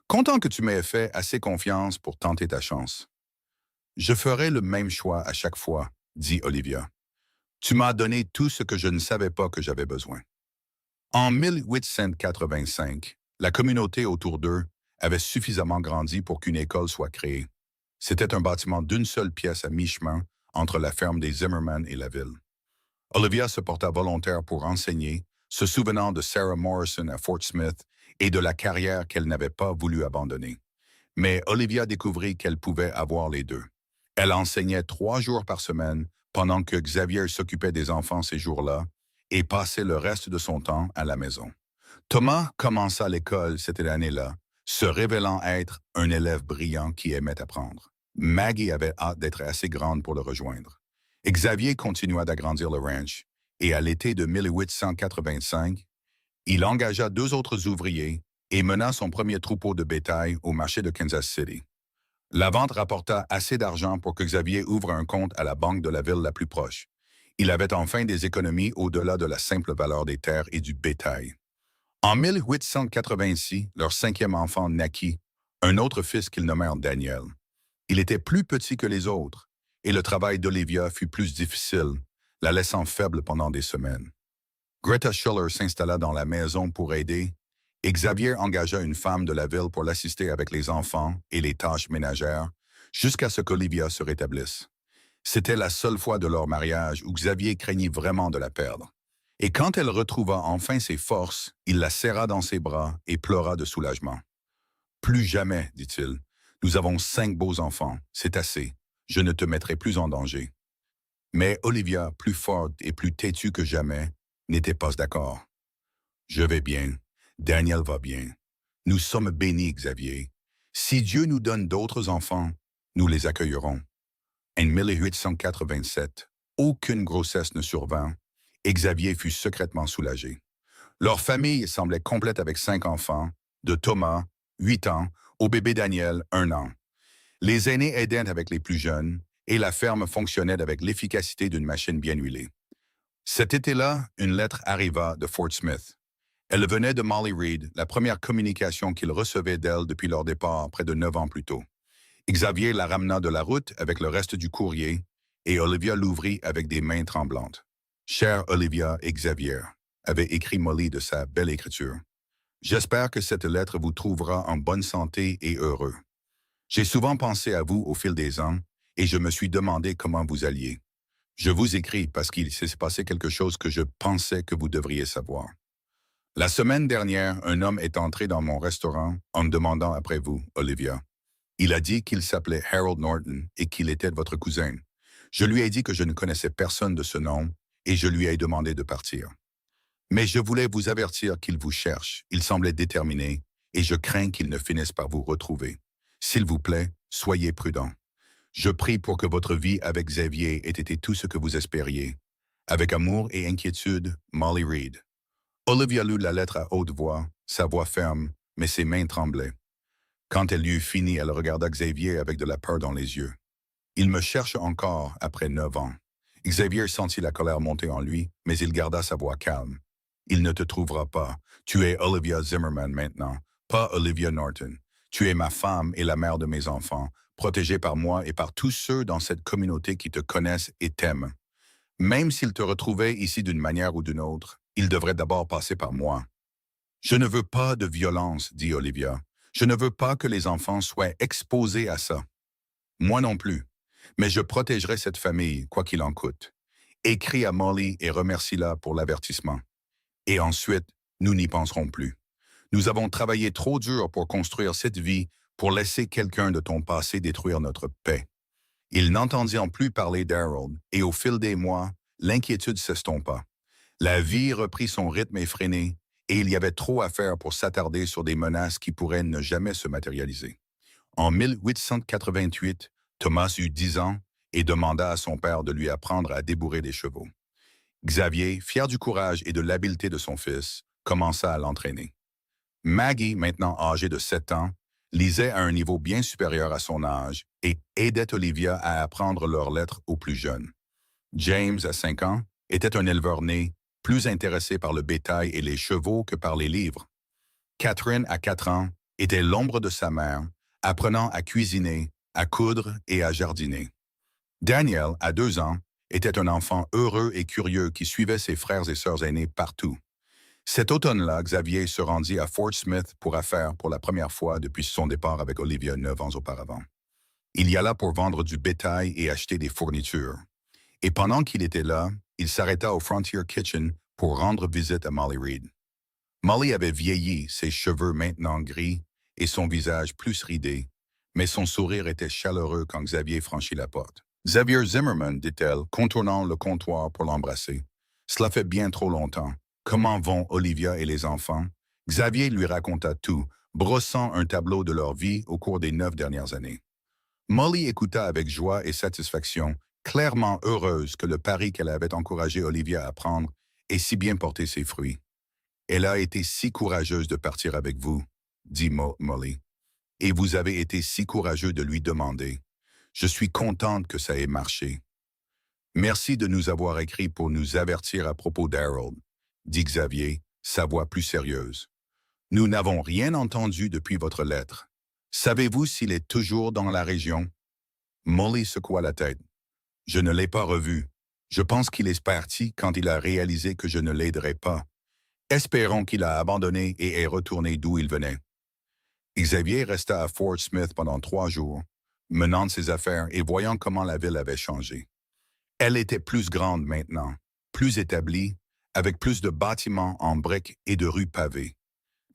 Content que tu m'aies fait assez confiance pour tenter ta chance. Je ferai le même choix à chaque fois, dit Olivia. Tu m'as donné tout ce que je ne savais pas que j'avais besoin. En 1885, la communauté autour d'eux avait suffisamment grandi pour qu'une école soit créée. C'était un bâtiment d'une seule pièce à mi-chemin entre la ferme des Zimmerman et la ville. Olivia se porta volontaire pour enseigner, se souvenant de Sarah Morrison à Fort Smith et de la carrière qu'elle n'avait pas voulu abandonner. Mais Olivia découvrit qu'elle pouvait avoir les deux. Elle enseignait 3 jours par semaine pendant que Xavier s'occupait des enfants ces jours-là et passait le reste de son temps à la maison. Thomas commença l'école cette année-là, se révélant être un élève brillant qui aimait apprendre. Maggie avait hâte d'être assez grande pour le rejoindre. Xavier continua d'agrandir le ranch, et à l'été de 1885, il engagea 2 autres ouvriers et mena son premier troupeau de bétail au marché de Kansas City. La vente rapporta assez d'argent pour que Xavier ouvre un compte à la banque de la ville la plus proche. Il avait enfin des économies au-delà de la simple valeur des terres et du bétail. En 1886, leur 5e enfant naquit, un autre fils qu'ils nommèrent Daniel. Il était plus petit que les autres, et le travail d'Olivia fut plus difficile, la laissant faible pendant des semaines. Greta Schuller s'installa dans la maison pour aider, et Xavier engagea une femme de la ville pour l'assister avec les enfants et les tâches ménagères, jusqu'à ce qu'Olivia se rétablisse. C'était la seule fois de leur mariage où Xavier craignit vraiment de la perdre. Et quand elle retrouva enfin ses forces, il la serra dans ses bras et pleura de soulagement. Plus jamais, dit-il. Nous avons 5 beaux enfants, c'est assez. Je ne te mettrai plus en danger. Mais Olivia, plus forte et plus têtue que jamais, n'était pas d'accord. Je vais bien. Daniel va bien. Nous sommes bénis, Xavier. Si Dieu nous donne d'autres enfants, nous les accueillerons. En 1887, aucune grossesse ne survint et Xavier fut secrètement soulagé. Leur famille semblait complète avec 5 enfants, de Thomas, 8 ans, au bébé Daniel, 1 an. Les aînés aidaient avec les plus jeunes et la ferme fonctionnait avec l'efficacité d'une machine bien huilée. Cet été-là, une lettre arriva de Fort Smith. Elle venait de Molly Reed, la première communication qu'il recevait d'elle depuis leur départ près de 9 ans plus tôt. Xavier la ramena de la route avec le reste du courrier et Olivia l'ouvrit avec des mains tremblantes. « Chère Olivia et Xavier », avait écrit Molly de sa belle écriture. « J'espère que cette lettre vous trouvera en bonne santé et heureux. J'ai souvent pensé à vous au fil des ans et je me suis demandé comment vous alliez. Je vous écris parce qu'il s'est passé quelque chose que je pensais que vous devriez savoir. La semaine dernière, un homme est entré dans mon restaurant en me demandant après vous, Olivia. Il a dit qu'il s'appelait Harold Norton et qu'il était votre cousin. Je lui ai dit que je ne connaissais personne de ce nom et je lui ai demandé de partir. Mais je voulais vous avertir qu'il vous cherche. Il semblait déterminé et je crains qu'il ne finisse par vous retrouver. S'il vous plaît, soyez prudent. Je prie pour que votre vie avec Xavier ait été tout ce que vous espériez. Avec amour et inquiétude, Molly Reed. Olivia lut la lettre à haute voix, sa voix ferme, mais ses mains tremblaient. Quand elle eut fini, elle regarda Xavier avec de la peur dans les yeux. Il me cherche encore après 9 ans. Xavier sentit la colère monter en lui, mais il garda sa voix calme. Il ne te trouvera pas. Tu es Olivia Zimmerman maintenant, pas Olivia Norton. Tu es ma femme et la mère de mes enfants, protégée par moi et par tous ceux dans cette communauté qui te connaissent et t'aiment. Même s'il te retrouvait ici d'une manière ou d'une autre, il devrait d'abord passer par moi. Je ne veux pas de violence, dit Olivia. Je ne veux pas que les enfants soient exposés à ça. Moi non plus. Mais je protégerai cette famille, quoi qu'il en coûte. Écris à Molly et remercie-la pour l'avertissement. Et ensuite, nous n'y penserons plus. Nous avons travaillé trop dur pour construire cette vie, pour laisser quelqu'un de ton passé détruire notre paix. Il n'entendit plus parler d'Harold, et au fil des mois, l'inquiétude s'estompa. La vie reprit son rythme effréné, et il y avait trop à faire pour s'attarder sur des menaces qui pourraient ne jamais se matérialiser. En 1888, Thomas eut 10 ans et demanda à son père de lui apprendre à débourrer des chevaux. Xavier, fier du courage et de l'habileté de son fils, commença à l'entraîner. Maggie, maintenant âgée de 7 ans, lisait à un niveau bien supérieur à son âge et aidait Olivia à apprendre leurs lettres aux plus jeunes. James, à 5 ans, était un éleveur né, plus intéressé par le bétail et les chevaux que par les livres. Catherine, à 4 ans, était l'ombre de sa mère, apprenant à cuisiner, à coudre et à jardiner. Daniel, à 2 ans, était un enfant heureux et curieux qui suivait ses frères et sœurs aînés partout. Cet automne-là, Xavier se rendit à Fort Smith pour affaires pour la première fois depuis son départ avec Olivia 9 ans auparavant. Il y alla pour vendre du bétail et acheter des fournitures. Et pendant qu'il était là, il s'arrêta au Frontier Kitchen pour rendre visite à Molly Reed. Molly avait vieilli, ses cheveux maintenant gris et son visage plus ridé, mais son sourire était chaleureux quand Xavier franchit la porte. « Xavier Zimmerman, dit-elle, contournant le comptoir pour l'embrasser. Cela fait bien trop longtemps. Comment vont Olivia et les enfants? » Xavier lui raconta tout, brossant un tableau de leur vie au cours des 9 dernières années. Molly écouta avec joie et satisfaction, clairement heureuse que le pari qu'elle avait encouragé Olivia à prendre ait si bien porté ses fruits. « Elle a été si courageuse de partir avec vous, » dit Molly. « Et vous avez été si courageux de lui demander. Je suis contente que ça ait marché. Merci de nous avoir écrit pour nous avertir à propos d'Harold, » dit Xavier, sa voix plus sérieuse. « Nous n'avons rien entendu depuis votre lettre. Savez-vous s'il est toujours dans la région? » Molly secoua la tête. « Je ne l'ai pas revu. Je pense qu'il est parti quand il a réalisé que je ne l'aiderais pas. Espérons qu'il a abandonné et est retourné d'où il venait. » Xavier resta à Fort Smith pendant 3 jours, menant ses affaires et voyant comment la ville avait changé. Elle était plus grande maintenant, plus établie, avec plus de bâtiments en briques et de rues pavées.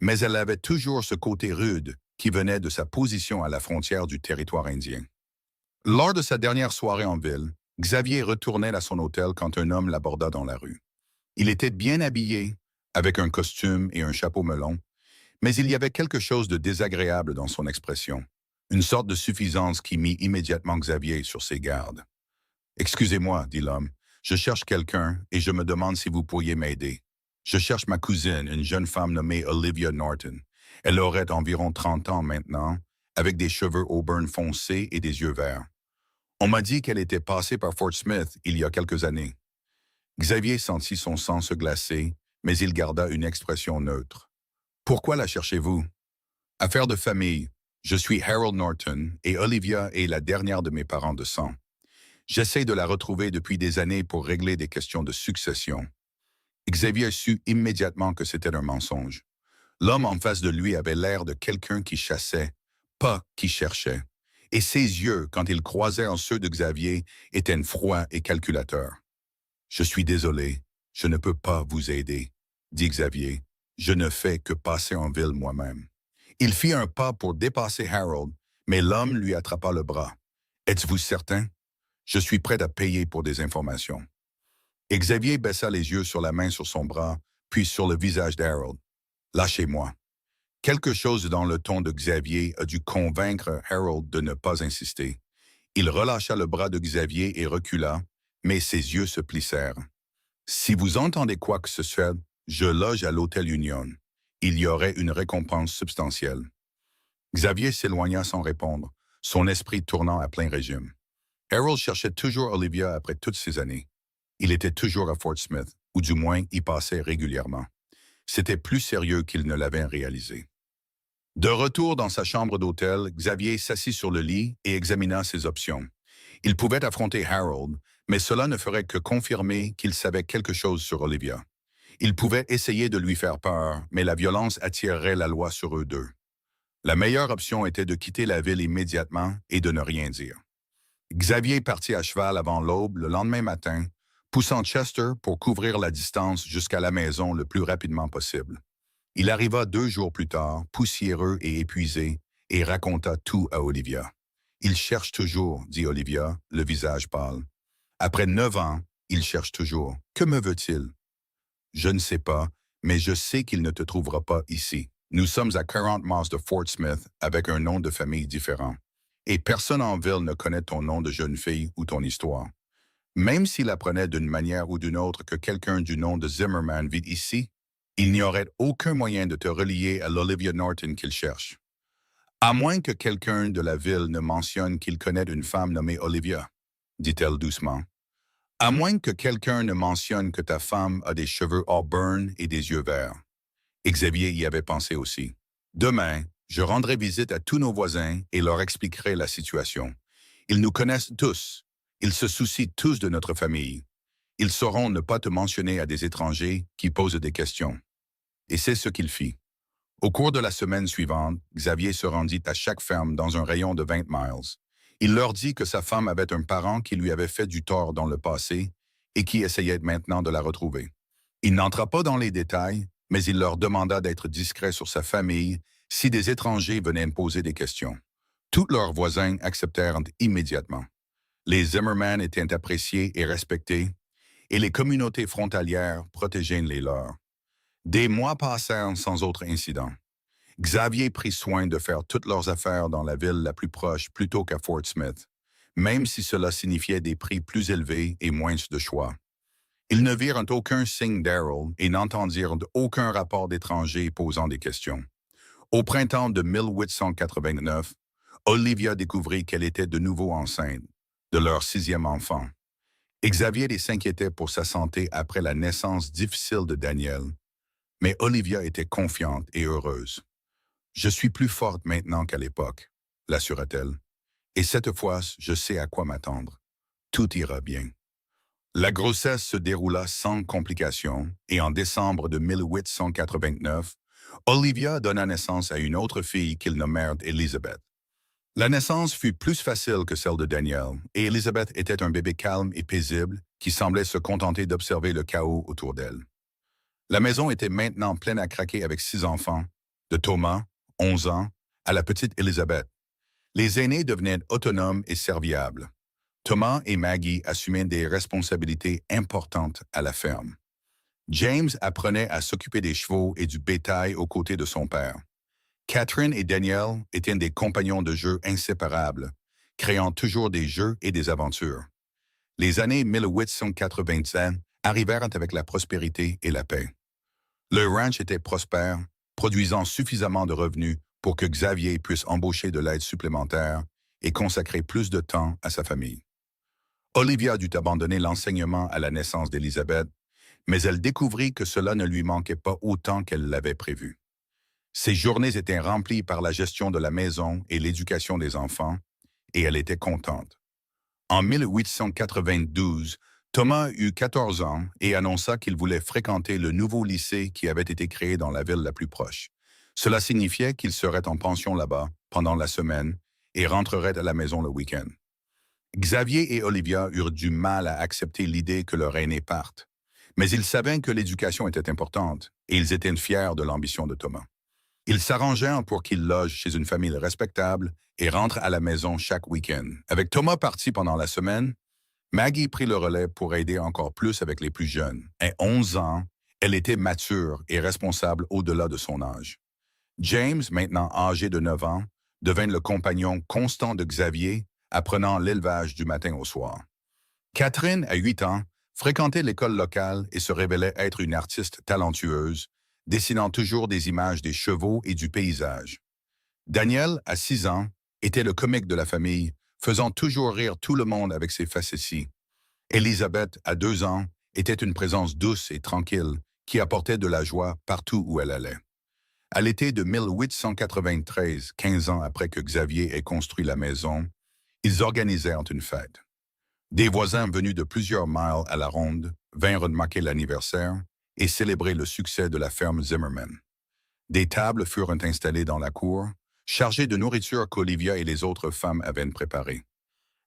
Mais elle avait toujours ce côté rude qui venait de sa position à la frontière du territoire indien. Lors de sa dernière soirée en ville, Xavier retournait à son hôtel quand un homme l'aborda dans la rue. Il était bien habillé, avec un costume et un chapeau melon, mais il y avait quelque chose de désagréable dans son expression, une sorte de suffisance qui mit immédiatement Xavier sur ses gardes. Excusez-moi, dit l'homme, je cherche quelqu'un et je me demande si vous pourriez m'aider. Je cherche ma cousine, une jeune femme nommée Olivia Norton. Elle aurait environ 30 ans maintenant, avec des cheveux auburn foncés et des yeux verts. On m'a dit qu'elle était passée par Fort Smith il y a quelques années. Xavier sentit son sang se glacer, mais il garda une expression neutre. Pourquoi la cherchez-vous? Affaire de famille. Je suis Harold Norton et Olivia est la dernière de mes parents de sang. J'essaie de la retrouver depuis des années pour régler des questions de succession. Xavier sut immédiatement que c'était un mensonge. L'homme en face de lui avait l'air de quelqu'un qui chassait, pas qui cherchait. Et ses yeux, quand ils croisaient en ceux de Xavier, étaient froids et calculateurs. « Je suis désolé, je ne peux pas vous aider, » dit Xavier. « Je ne fais que passer en ville moi-même. » Il fit un pas pour dépasser Harold, mais l'homme lui attrapa le bras. « Êtes-vous certain? Je suis prêt à payer pour des informations. » Xavier baissa les yeux sur la main sur son bras, puis sur le visage d'Harold. « Lâchez-moi. » Quelque chose dans le ton de Xavier a dû convaincre Harold de ne pas insister. Il relâcha le bras de Xavier et recula, mais ses yeux se plissèrent. « Si vous entendez quoi que ce soit, je loge à l'Hôtel Union. Il y aurait une récompense substantielle. » Xavier s'éloigna sans répondre, son esprit tournant à plein régime. Harold cherchait toujours Olivia après toutes ces années. Il était toujours à Fort Smith, ou du moins y passait régulièrement. C'était plus sérieux qu'il ne l'avait réalisé. De retour dans sa chambre d'hôtel, Xavier s'assit sur le lit et examina ses options. Il pouvait affronter Harold, mais cela ne ferait que confirmer qu'il savait quelque chose sur Olivia. Il pouvait essayer de lui faire peur, mais la violence attirerait la loi sur eux deux. La meilleure option était de quitter la ville immédiatement et de ne rien dire. Xavier partit à cheval avant l'aube le lendemain matin, poussant Chester pour couvrir la distance jusqu'à la maison le plus rapidement possible. Il arriva 2 jours plus tard, poussiéreux et épuisé, et raconta tout à Olivia. « Il cherche toujours, » dit Olivia, le visage pâle. « Après 9 ans, il cherche toujours. Que me veut-il? » « Je ne sais pas, mais je sais qu'il ne te trouvera pas ici. Nous sommes à 40 miles de Fort Smith avec un nom de famille différent. Et personne en ville ne connaît ton nom de jeune fille ou ton histoire. Même s'il apprenait d'une manière ou d'une autre que quelqu'un du nom de Zimmerman vit ici, il n'y aurait aucun moyen de te relier à l'Olivia Norton qu'il cherche. À moins que quelqu'un de la ville ne mentionne qu'il connaît une femme nommée Olivia, dit-elle doucement. À moins que quelqu'un ne mentionne que ta femme a des cheveux auburn et des yeux verts. Xavier y avait pensé aussi. Demain, je rendrai visite à tous nos voisins et leur expliquerai la situation. Ils nous connaissent tous. Ils se soucient tous de notre famille. Ils sauront ne pas te mentionner à des étrangers qui posent des questions. Et c'est ce qu'il fit. Au cours de la semaine suivante, Xavier se rendit à chaque ferme dans un rayon de 20 miles. Il leur dit que sa femme avait un parent qui lui avait fait du tort dans le passé et qui essayait maintenant de la retrouver. Il n'entra pas dans les détails, mais il leur demanda d'être discrets sur sa famille si des étrangers venaient poser des questions. Tous leurs voisins acceptèrent immédiatement. Les Zimmerman étaient appréciés et respectés, et les communautés frontalières protégeaient les leurs. Des mois passèrent sans autre incident. Xavier prit soin de faire toutes leurs affaires dans la ville la plus proche plutôt qu'à Fort Smith, même si cela signifiait des prix plus élevés et moins de choix. Ils ne virent aucun signe d'Harold et n'entendirent aucun rapport d'étrangers posant des questions. Au printemps de 1889, Olivia découvrit qu'elle était de nouveau enceinte, de leur 6e enfant. Xavier s'inquiétait pour sa santé après la naissance difficile de Daniel, mais Olivia était confiante et heureuse. « Je suis plus forte maintenant qu'à l'époque, » l'assura-t-elle. « Et cette fois, je sais à quoi m'attendre. Tout ira bien. » La grossesse se déroula sans complications et en décembre de 1889, Olivia donna naissance à une autre fille qu'ils nommèrent Elizabeth. La naissance fut plus facile que celle de Daniel, et Elizabeth était un bébé calme et paisible qui semblait se contenter d'observer le chaos autour d'elle. La maison était maintenant pleine à craquer avec 6 enfants, de Thomas, 11 ans, à la petite Elizabeth. Les aînés devenaient autonomes et serviables. Thomas et Maggie assumaient des responsabilités importantes à la ferme. James apprenait à s'occuper des chevaux et du bétail aux côtés de son père. Catherine et Daniel étaient des compagnons de jeu inséparables, créant toujours des jeux et des aventures. Les années 1887 arrivèrent avec la prospérité et la paix. Le ranch était prospère, produisant suffisamment de revenus pour que Xavier puisse embaucher de l'aide supplémentaire et consacrer plus de temps à sa famille. Olivia dut abandonner l'enseignement à la naissance d'Élisabeth, mais elle découvrit que cela ne lui manquait pas autant qu'elle l'avait prévu. Ses journées étaient remplies par la gestion de la maison et l'éducation des enfants, et elle était contente. En 1892, Thomas eut 14 ans et annonça qu'il voulait fréquenter le nouveau lycée qui avait été créé dans la ville la plus proche. Cela signifiait qu'il serait en pension là-bas pendant la semaine et rentrerait à la maison le week-end. Xavier et Olivia eurent du mal à accepter l'idée que leur aîné parte, mais ils savaient que l'éducation était importante et ils étaient fiers de l'ambition de Thomas. Ils s'arrangèrent pour qu'il loge chez une famille respectable et rentre à la maison chaque week-end. Avec Thomas parti pendant la semaine, Maggie prit le relais pour aider encore plus avec les plus jeunes. À 11 ans, elle était mature et responsable au-delà de son âge. James, maintenant âgé de 9 ans, devint le compagnon constant de Xavier, apprenant l'élevage du matin au soir. Catherine, à 8 ans, fréquentait l'école locale et se révélait être une artiste talentueuse, dessinant toujours des images des chevaux et du paysage. Daniel, à 6 ans, était le comique de la famille, faisant toujours rire tout le monde avec ses facéties. Elizabeth, à 2 ans, était une présence douce et tranquille qui apportait de la joie partout où elle allait. À l'été de 1893, 15 ans après que Xavier ait construit la maison, ils organisèrent une fête. Des voisins venus de plusieurs miles à la ronde vinrent marquer l'anniversaire et célébrer le succès de la ferme Zimmerman. Des tables furent installées dans la cour, chargées de nourriture qu'Olivia et les autres femmes avaient préparée.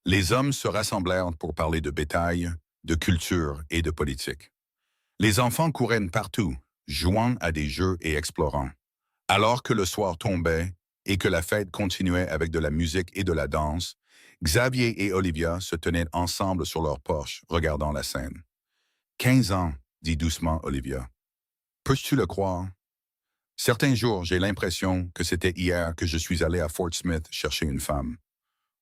Les hommes se rassemblèrent pour parler de bétail, de culture et de politique. Les enfants couraient partout, jouant à des jeux et explorant. Alors que le soir tombait et que la fête continuait avec de la musique et de la danse, Xavier et Olivia se tenaient ensemble sur leur porche, regardant la scène. 15 ans, dit doucement Olivia. Peux-tu le croire? Certains jours, j'ai l'impression que c'était hier que je suis allé à Fort Smith chercher une femme.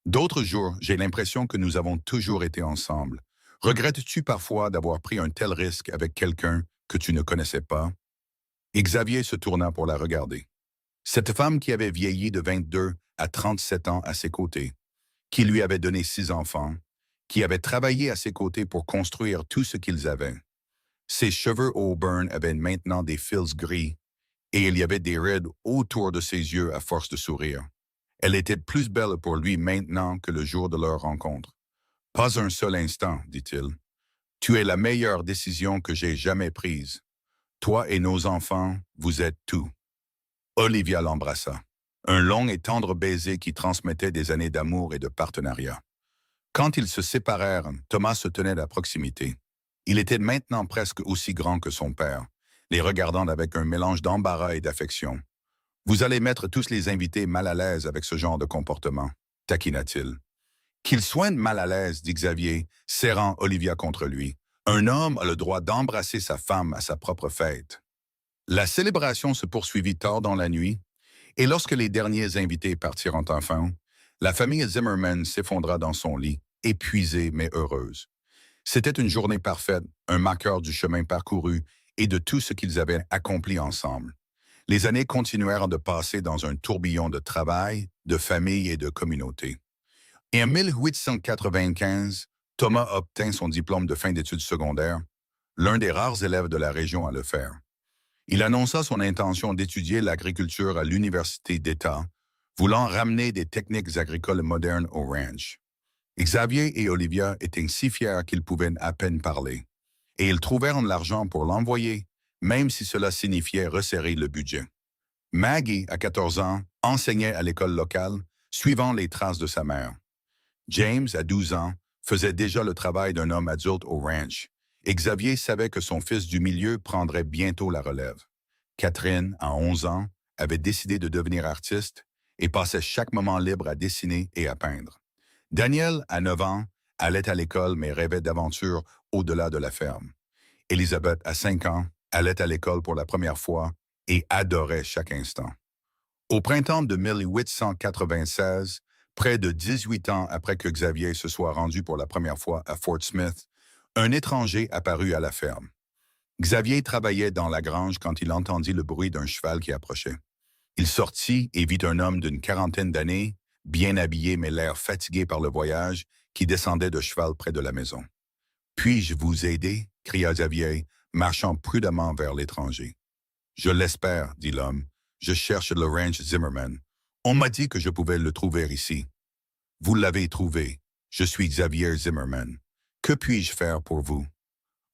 D'autres jours, j'ai l'impression que nous avons toujours été ensemble. Regrettes-tu parfois d'avoir pris un tel risque avec quelqu'un que tu ne connaissais pas? Et Xavier se tourna pour la regarder. Cette femme qui avait vieilli de 22 à 37 ans à ses côtés, qui lui avait donné 6 enfants, qui avait travaillé à ses côtés pour construire tout ce qu'ils avaient. Ses cheveux auburn avaient maintenant des fils gris, et il y avait des rides autour de ses yeux à force de sourire. Elle était plus belle pour lui maintenant que le jour de leur rencontre. Pas un seul instant, dit-il. Tu es la meilleure décision que j'ai jamais prise. Toi et nos enfants, vous êtes tout. Olivia l'embrassa. Un long et tendre baiser qui transmettait des années d'amour et de partenariat. Quand ils se séparèrent, Thomas se tenait à proximité. Il était maintenant presque aussi grand que son père, les regardant avec un mélange d'embarras et d'affection. Vous allez mettre tous les invités mal à l'aise avec ce genre de comportement, taquina-t-il. Qu'il soit mal à l'aise, dit Xavier, serrant Olivia contre lui. Un homme a le droit d'embrasser sa femme à sa propre fête. La célébration se poursuivit tard dans la nuit, et lorsque les derniers invités partirent enfin, la famille Zimmerman s'effondra dans son lit, épuisée mais heureuse. C'était une journée parfaite, un marqueur du chemin parcouru et de tout ce qu'ils avaient accompli ensemble. Les années continuèrent de passer dans un tourbillon de travail, de famille et de communauté. Et en 1895, Thomas obtint son diplôme de fin d'études secondaires, l'un des rares élèves de la région à le faire. Il annonça son intention d'étudier l'agriculture à l'Université d'État, voulant ramener des techniques agricoles modernes au ranch. Xavier et Olivia étaient si fiers qu'ils pouvaient à peine parler, et ils trouvèrent de l'argent pour l'envoyer, même si cela signifiait resserrer le budget. Maggie, à 14 ans, enseignait à l'école locale, suivant les traces de sa mère. James, à 12 ans, faisait déjà le travail d'un homme adulte au ranch, et Xavier savait que son fils du milieu prendrait bientôt la relève. Catherine, à 11 ans, avait décidé de devenir artiste et passait chaque moment libre à dessiner et à peindre. Daniel, à 9 ans, allait à l'école mais rêvait d'aventures au-delà de la ferme. Elisabeth, à 5 ans, allait à l'école pour la première fois et adorait chaque instant. Au printemps de 1896, près de 18 ans après que Xavier se soit rendu pour la première fois à Fort Smith, un étranger apparut à la ferme. Xavier travaillait dans la grange quand il entendit le bruit d'un cheval qui approchait. Il sortit et vit un homme d'une quarantaine d'années, bien habillé mais l'air fatigué par le voyage, qui descendait de cheval près de la maison. « Puis-je vous aider » cria Xavier, marchant prudemment vers l'étranger. « Je l'espère, » dit l'homme. « Je cherche le ranch Zimmerman. On m'a dit que je pouvais le trouver ici. »« Vous l'avez trouvé. Je suis Xavier Zimmerman. Que puis-je faire pour vous? »«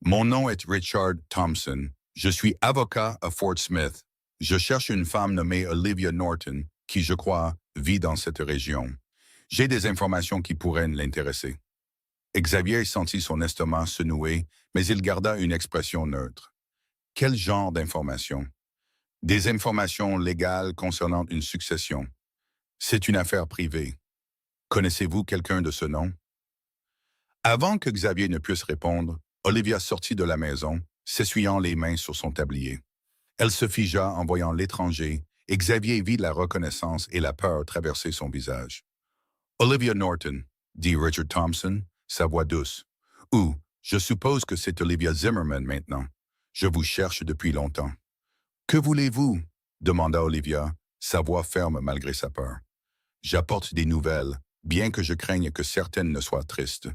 Mon nom est Richard Thompson. Je suis avocat à Fort Smith. Je cherche une femme nommée Olivia Norton, qui, je crois, vit dans cette région. J'ai des informations qui pourraient l'intéresser. » Xavier sentit son estomac se nouer, mais il garda une expression neutre. « Quel genre d'informations? » « Des informations légales concernant une succession. C'est une affaire privée. Connaissez-vous quelqu'un de ce nom? » Avant que Xavier ne puisse répondre, Olivia sortit de la maison, s'essuyant les mains sur son tablier. Elle se figea en voyant l'étranger, et Xavier vit la reconnaissance et la peur traverser son visage. « Olivia Norton, » dit Richard Thompson, sa voix douce. « Ou, je suppose que c'est Olivia Zimmerman maintenant. Je vous cherche depuis longtemps. »« Que voulez-vous? » demanda Olivia, sa voix ferme malgré sa peur. « J'apporte des nouvelles, bien que je craigne que certaines ne soient tristes.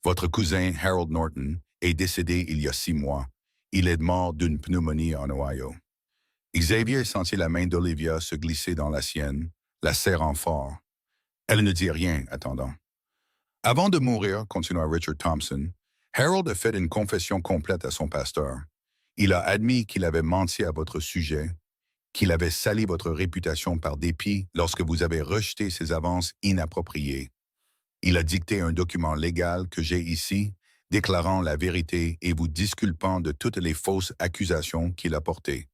Votre cousin Harold Norton est décédé il y a 6 mois. Il est mort d'une pneumonie en Ohio. » Xavier sentit la main d'Olivia se glisser dans la sienne, la serrant fort. Elle ne dit rien, attendant. « Avant de mourir, » continua Richard Thompson, « Harold a fait une confession complète à son pasteur. Il a admis qu'il avait menti à votre sujet, qu'il avait sali votre réputation par dépit lorsque vous avez rejeté ses avances inappropriées. Il a dicté un document légal que j'ai ici, déclarant la vérité et vous disculpant de toutes les fausses accusations qu'il a portées.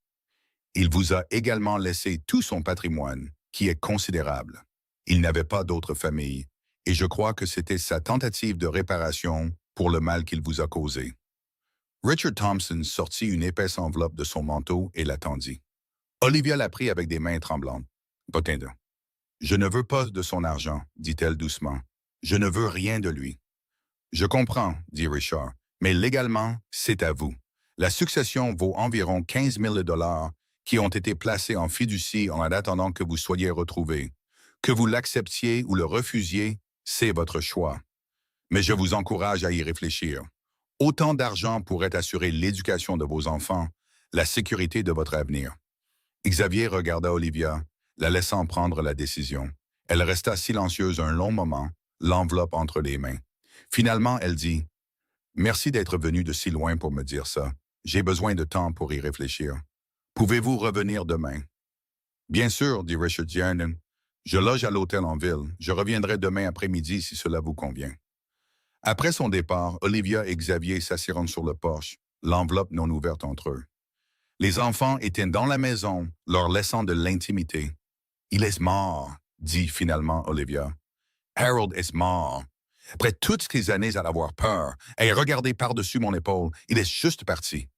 Il vous a également laissé tout son patrimoine, qui est considérable. Il n'avait pas d'autre famille, et je crois que c'était sa tentative de réparation pour le mal qu'il vous a causé. » Richard Thompson sortit une épaisse enveloppe de son manteau et la tendit. Olivia la prit avec des mains tremblantes. « Potin. Je ne veux pas de son argent, » dit-elle doucement. « Je ne veux rien de lui. »« Je comprends, » dit Richard, « mais légalement, c'est à vous. La succession vaut environ 15 000 $ qui ont été placés en fiducie en attendant que vous soyez retrouvés. Que vous l'acceptiez ou le refusiez, c'est votre choix. Mais je vous encourage à y réfléchir. Autant d'argent pourrait assurer l'éducation de vos enfants, la sécurité de votre avenir. » Xavier regarda Olivia, la laissant prendre la décision. Elle resta silencieuse un long moment, l'enveloppe entre les mains. Finalement, elle dit « Merci d'être venu de si loin pour me dire ça. J'ai besoin de temps pour y réfléchir. Pouvez-vous revenir demain? » « Bien sûr, » dit Richard Tiernan. « Je loge à l'hôtel en ville. Je reviendrai demain après-midi si cela vous convient. » Après son départ, Olivia et Xavier s'assirent sur le porche, l'enveloppe non ouverte entre eux. Les enfants étaient dans la maison, leur laissant de l'intimité. « Il est mort, » dit finalement Olivia. « Harold est mort. Après toutes ces années à l'avoir peur, et regarder par-dessus mon épaule, il est juste parti. »«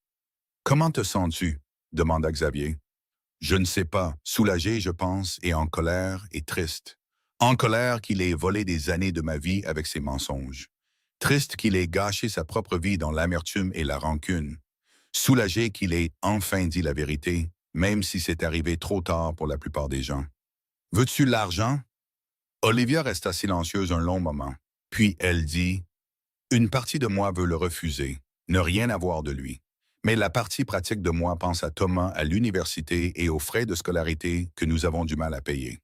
Comment te sens-tu? » demanda Xavier. « Je ne sais pas, soulagé, je pense, et en colère et triste. En colère qu'il ait volé des années de ma vie avec ses mensonges. Triste qu'il ait gâché sa propre vie dans l'amertume et la rancune. Soulagé qu'il ait enfin dit la vérité, même si c'est arrivé trop tard pour la plupart des gens. « Veux-tu l'argent? » Olivia resta silencieuse un long moment. Puis elle dit « Une partie de moi veut le refuser, ne rien avoir de lui. Mais la partie pratique de moi pense à Thomas à l'université et aux frais de scolarité que nous avons du mal à payer.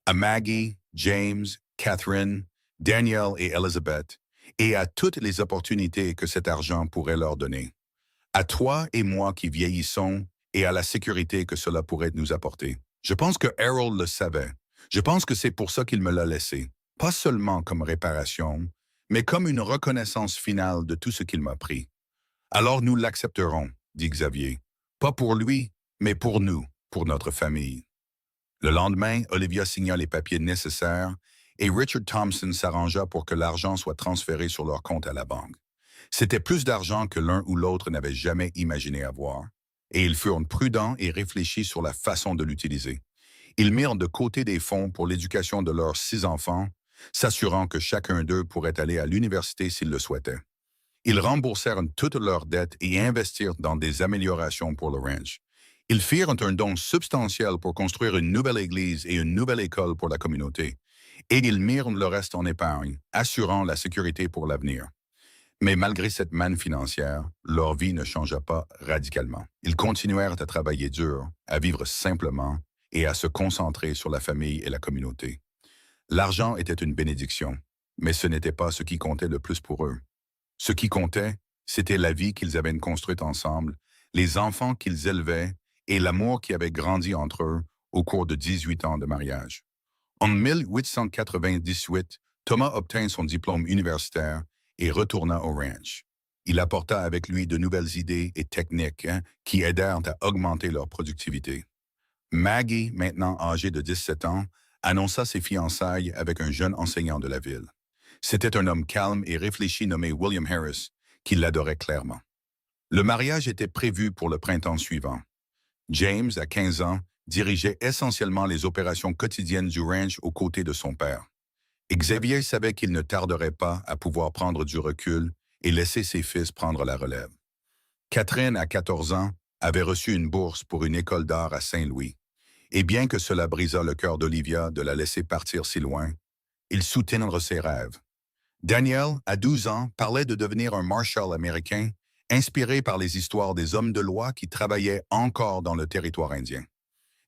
À Maggie, James, Catherine, Daniel et Elizabeth, et à toutes les opportunités que cet argent pourrait leur donner. À toi et moi qui vieillissons et à la sécurité que cela pourrait nous apporter. Je pense que Harold le savait. Je pense que c'est pour ça qu'il me l'a laissé, pas seulement comme réparation, mais comme une reconnaissance finale de tout ce qu'il m'a pris. Alors nous l'accepterons, dit Xavier. Pas pour lui, mais pour nous, pour notre famille. Le lendemain, Olivia signa les papiers nécessaires et Richard Thompson s'arrangea pour que l'argent soit transféré sur leur compte à la banque. C'était plus d'argent que l'un ou l'autre n'avait jamais imaginé avoir, et ils furent prudents et réfléchis sur la façon de l'utiliser. Ils mirent de côté des fonds pour l'éducation de leurs 6 enfants, s'assurant que chacun d'eux pourrait aller à l'université s'il le souhaitait. Ils remboursèrent toutes leurs dettes et investirent dans des améliorations pour le ranch. Ils firent un don substantiel pour construire une nouvelle église et une nouvelle école pour la communauté, et ils mirent le reste en épargne, assurant la sécurité pour l'avenir. Mais malgré cette manne financière, leur vie ne changea pas radicalement. Ils continuèrent à travailler dur, à vivre simplement et à se concentrer sur la famille et la communauté. L'argent était une bénédiction, mais ce n'était pas ce qui comptait le plus pour eux. Ce qui comptait, c'était la vie qu'ils avaient construite ensemble, les enfants qu'ils élevaient et l'amour qui avait grandi entre eux au cours de 18 ans de mariage. En 1898, Thomas obtint son diplôme universitaire et retourna au ranch. Il apporta avec lui de nouvelles idées et techniques qui aidèrent à augmenter leur productivité. Maggie, maintenant âgée de 17 ans, annonça ses fiançailles avec un jeune enseignant de la ville. C'était un homme calme et réfléchi nommé William Harris, qui l'adorait clairement. Le mariage était prévu pour le printemps suivant. James, à 15 ans, dirigeait essentiellement les opérations quotidiennes du ranch aux côtés de son père. Xavier savait qu'il ne tarderait pas à pouvoir prendre du recul et laisser ses fils prendre la relève. Catherine, à 14 ans, avait reçu une bourse pour une école d'art à Saint-Louis. Et bien que cela brisa le cœur d'Olivia de la laisser partir si loin, il soutint ses rêves. Daniel, à 12 ans, parlait de devenir un marshal américain, inspiré par les histoires des hommes de loi qui travaillaient encore dans le territoire indien.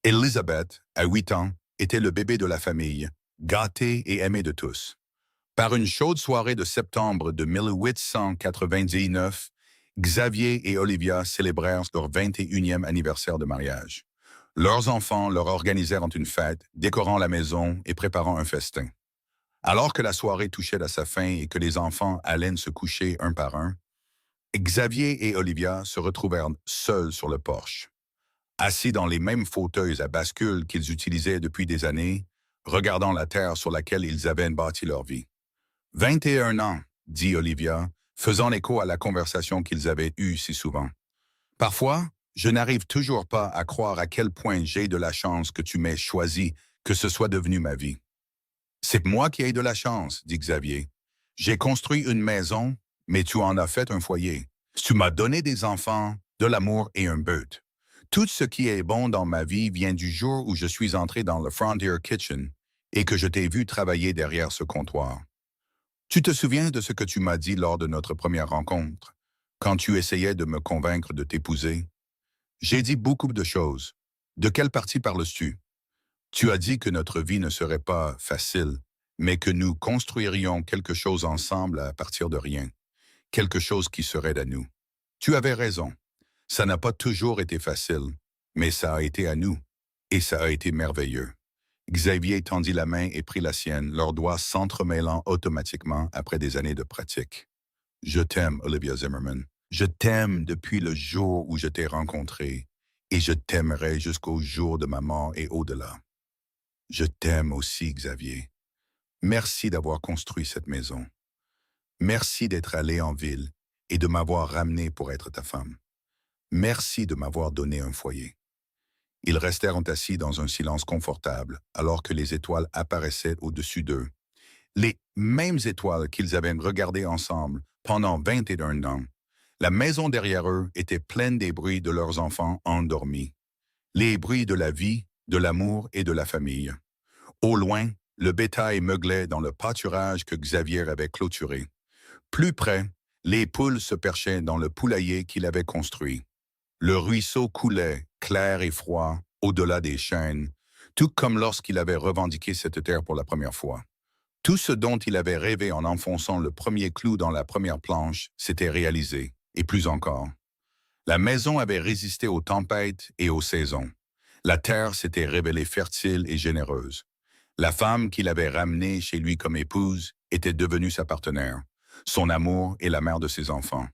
Elizabeth, à 8 ans, était le bébé de la famille, gâté et aimé de tous. Par une chaude soirée de septembre de 1899, Xavier et Olivia célébrèrent leur 21e anniversaire de mariage. Leurs enfants leur organisèrent une fête, décorant la maison et préparant un festin. Alors que la soirée touchait à sa fin et que les enfants allaient se coucher un par un, Xavier et Olivia se retrouvèrent seuls sur le porche. Assis dans les mêmes fauteuils à bascule qu'ils utilisaient depuis des années, regardant la terre sur laquelle ils avaient bâti leur vie. 21 ans, dit Olivia, faisant écho à la conversation qu'ils avaient eue si souvent. Parfois, je n'arrive toujours pas à croire à quel point j'ai de la chance que tu m'aies choisi, que ce soit devenu ma vie. C'est moi qui ai de la chance, dit Xavier. J'ai construit une maison, mais tu en as fait un foyer. Tu m'as donné des enfants, de l'amour et un but. Tout ce qui est bon dans ma vie vient du jour où je suis entré dans le Frontier Kitchen et que je t'ai vu travailler derrière ce comptoir. Tu te souviens de ce que tu m'as dit lors de notre première rencontre, quand tu essayais de me convaincre de t'épouser? J'ai dit beaucoup de choses. De quelle partie parles-tu? Tu as dit que notre vie ne serait pas facile, mais que nous construirions quelque chose ensemble à partir de rien, quelque chose qui serait à nous. Tu avais raison. Ça n'a pas toujours été facile, mais ça a été à nous, et ça a été merveilleux. Xavier tendit la main et prit la sienne, leurs doigts s'entremêlant automatiquement après des années de pratique. Je t'aime, Olivia Zimmerman. Je t'aime depuis le jour où je t'ai rencontré, et je t'aimerai jusqu'au jour de ma mort et au-delà. Je t'aime aussi, Xavier. Merci d'avoir construit cette maison. Merci d'être allé en ville et de m'avoir ramené pour être ta femme. Merci de m'avoir donné un foyer. Ils restèrent assis dans un silence confortable alors que les étoiles apparaissaient au-dessus d'eux. Les mêmes étoiles qu'ils avaient regardées ensemble pendant 21 ans. La maison derrière eux était pleine des bruits de leurs enfants endormis. Les bruits de la vie, de l'amour et de la famille. Au loin, le bétail meuglait dans le pâturage que Xavier avait clôturé. Plus près, les poules se perchaient dans le poulailler qu'il avait construit. Le ruisseau coulait, clair et froid, au-delà des chênes, tout comme lorsqu'il avait revendiqué cette terre pour la première fois. Tout ce dont il avait rêvé en enfonçant le premier clou dans la première planche s'était réalisé, et plus encore. La maison avait résisté aux tempêtes et aux saisons. La terre s'était révélée fertile et généreuse. La femme qu'il avait ramenée chez lui comme épouse était devenue sa partenaire, son amour et la mère de ses enfants.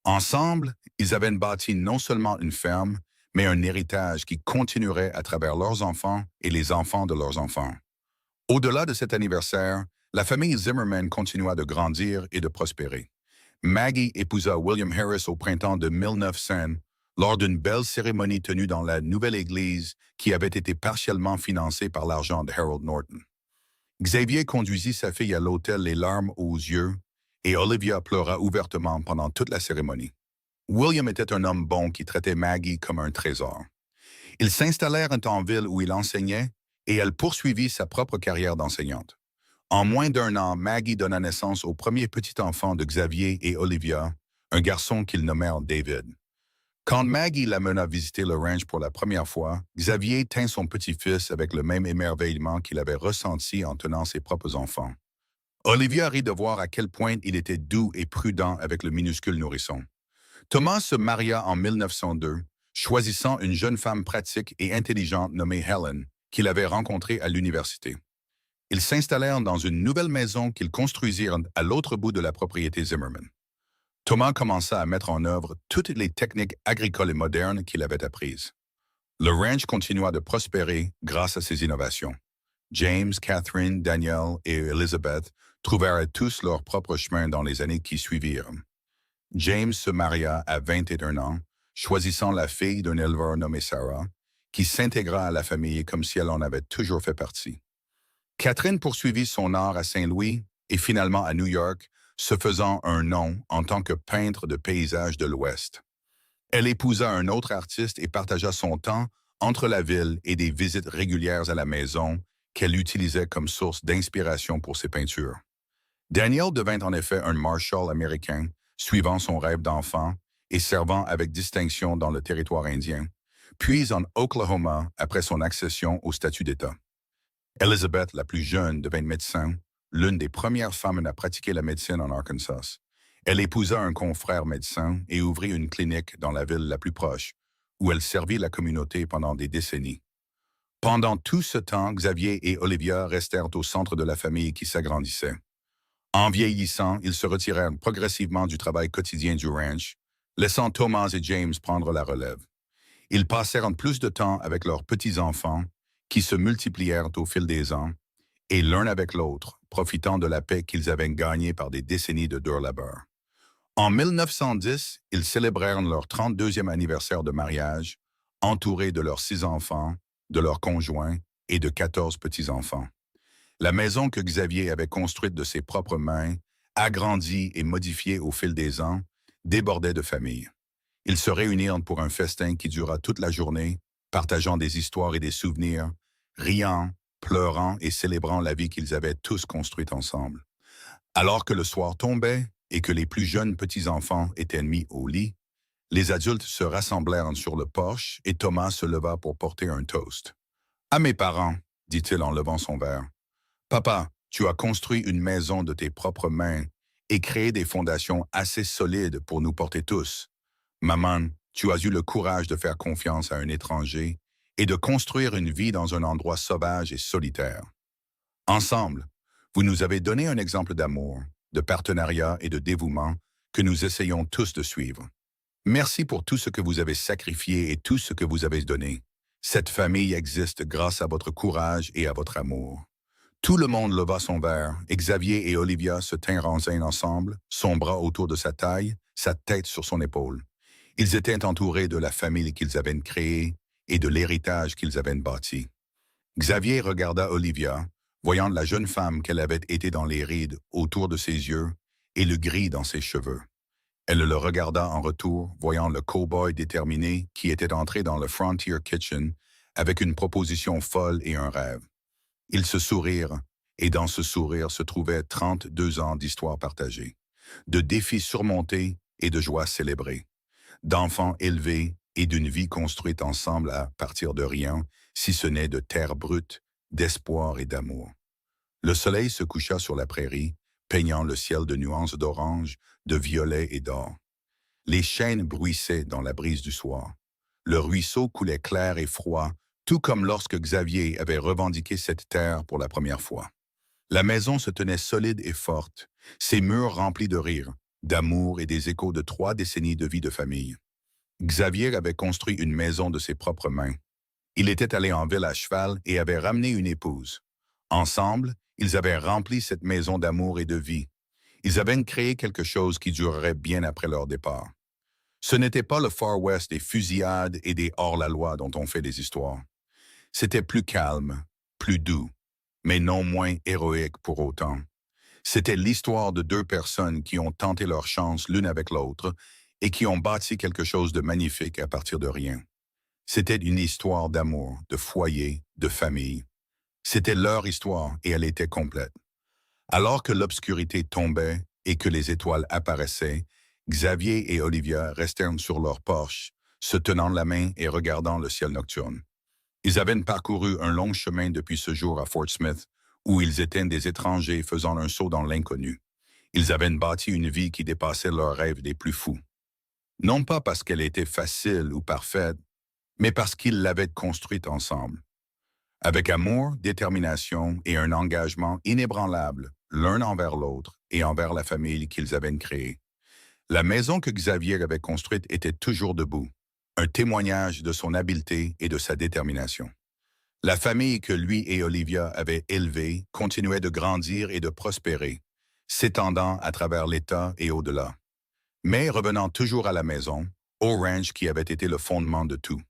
Ensemble, ils avaient bâti non seulement une ferme, mais un héritage qui continuerait à travers leurs enfants et les enfants de leurs enfants. Au-delà de cet anniversaire, la famille Zimmerman continua de grandir et de prospérer. Maggie épousa William Harris au printemps de 1900 lors d'une belle cérémonie tenue dans la nouvelle église qui avait été partiellement financée par l'argent de Harold Norton. Xavier conduisit sa fille à l'autel les larmes aux yeux et Olivia pleura ouvertement pendant toute la cérémonie. William était un homme bon qui traitait Maggie comme un trésor. Ils s'installèrent en ville où il enseignait et elle poursuivit sa propre carrière d'enseignante. En moins d'un an, Maggie donna naissance au premier petit enfant de Xavier et Olivia, un garçon qu'ils nommèrent David. Quand Maggie l'amena visiter le ranch pour la première fois, Xavier tint son petit-fils avec le même émerveillement qu'il avait ressenti en tenant ses propres enfants. Olivia rit de voir à quel point il était doux et prudent avec le minuscule nourrisson. Thomas se maria en 1902, choisissant une jeune femme pratique et intelligente nommée Helen, qu'il avait rencontrée à l'université. Ils s'installèrent dans une nouvelle maison qu'ils construisirent à l'autre bout de la propriété Zimmerman. Thomas commença à mettre en œuvre toutes les techniques agricoles et modernes qu'il avait apprises. Le ranch continua de prospérer grâce à ces innovations. James, Catherine, Daniel et Elizabeth trouvèrent tous leur propre chemin dans les années qui suivirent. James se maria à 21 ans, choisissant la fille d'un éleveur nommé Sarah, qui s'intégra à la famille comme si elle en avait toujours fait partie. Catherine poursuivit son art à Saint-Louis et finalement à New York, se faisant un nom en tant que peintre de paysages de l'Ouest. Elle épousa un autre artiste et partagea son temps entre la ville et des visites régulières à la maison qu'elle utilisait comme source d'inspiration pour ses peintures. Daniel devint en effet un marshal américain, suivant son rêve d'enfant et servant avec distinction dans le territoire indien, puis en Oklahoma après son accession au statut d'État. Elizabeth, la plus jeune, devint médecin, l'une des premières femmes à pratiquer la médecine en Arkansas. Elle épousa un confrère médecin et ouvrit une clinique dans la ville la plus proche, où elle servit la communauté pendant des décennies. Pendant tout ce temps, Xavier et Olivia restèrent au centre de la famille qui s'agrandissait. En vieillissant, ils se retirèrent progressivement du travail quotidien du ranch, laissant Thomas et James prendre la relève. Ils passèrent plus de temps avec leurs petits-enfants, qui se multiplièrent au fil des ans, et l'un avec l'autre, profitant de la paix qu'ils avaient gagnée par des décennies de dur labeur. En 1910, ils célébrèrent leur 32e anniversaire de mariage, entourés de leurs 6 enfants, de leurs conjoints et de 14 petits-enfants. La maison que Xavier avait construite de ses propres mains, agrandie et modifiée au fil des ans, débordait de famille. Ils se réunirent pour un festin qui dura toute la journée, partageant des histoires et des souvenirs, riant, pleurant et célébrant la vie qu'ils avaient tous construite ensemble. Alors que le soir tombait et que les plus jeunes petits-enfants étaient mis au lit, les adultes se rassemblèrent sur le porche et Thomas se leva pour porter un toast. « À mes parents, dit-il en levant son verre. Papa, tu as construit une maison de tes propres mains et créé des fondations assez solides pour nous porter tous. Maman, tu as eu le courage de faire confiance à un étranger et de construire une vie dans un endroit sauvage et solitaire. Ensemble, vous nous avez donné un exemple d'amour, de partenariat et de dévouement que nous essayons tous de suivre. Merci pour tout ce que vous avez sacrifié et tout ce que vous avez donné. Cette famille existe grâce à votre courage et à votre amour. » Tout le monde leva son verre et Xavier et Olivia se tinrent en zinc ensemble, son bras autour de sa taille, sa tête sur son épaule. Ils étaient entourés de la famille qu'ils avaient créée et de l'héritage qu'ils avaient bâti. Xavier regarda Olivia, voyant la jeune femme qu'elle avait été dans les rides autour de ses yeux et le gris dans ses cheveux. Elle le regarda en retour, voyant le cow-boy déterminé qui était entré dans le Frontier Kitchen avec une proposition folle et un rêve. Ils se sourirent, et dans ce sourire se trouvaient 32 ans d'histoire partagée, de défis surmontés et de joies célébrées, d'enfants élevés et d'une vie construite ensemble à partir de rien, si ce n'est de terre brute, d'espoir et d'amour. Le soleil se coucha sur la prairie, peignant le ciel de nuances d'orange, de violet et d'or. Les chênes bruissaient dans la brise du soir. Le ruisseau coulait clair et froid, tout comme lorsque Xavier avait revendiqué cette terre pour la première fois. La maison se tenait solide et forte, ses murs remplis de rire, d'amour et des échos de 3 décennies de vie de famille. Xavier avait construit une maison de ses propres mains. Il était allé en ville à cheval et avait ramené une épouse. Ensemble, ils avaient rempli cette maison d'amour et de vie. Ils avaient créé quelque chose qui durerait bien après leur départ. Ce n'était pas le Far West des fusillades et des hors-la-loi dont on fait des histoires. C'était plus calme, plus doux, mais non moins héroïque pour autant. C'était l'histoire de 2 personnes qui ont tenté leur chance l'une avec l'autre et qui ont bâti quelque chose de magnifique à partir de rien. C'était une histoire d'amour, de foyer, de famille. C'était leur histoire et elle était complète. Alors que l'obscurité tombait et que les étoiles apparaissaient, Xavier et Olivia restèrent sur leur porche, se tenant la main et regardant le ciel nocturne. Ils avaient parcouru un long chemin depuis ce jour à Fort Smith, où ils étaient des étrangers faisant un saut dans l'inconnu. Ils avaient bâti une vie qui dépassait leurs rêves les plus fous. Non pas parce qu'elle était facile ou parfaite, mais parce qu'ils l'avaient construite ensemble. Avec amour, détermination et un engagement inébranlable, l'un envers l'autre et envers la famille qu'ils avaient créée. La maison que Xavier avait construite était toujours debout, un témoignage de son habileté et de sa détermination. La famille que lui et Olivia avaient élevée continuait de grandir et de prospérer, s'étendant à travers l'État et au-delà. Mais revenant toujours à la maison, au ranch qui avait été le fondement de tout.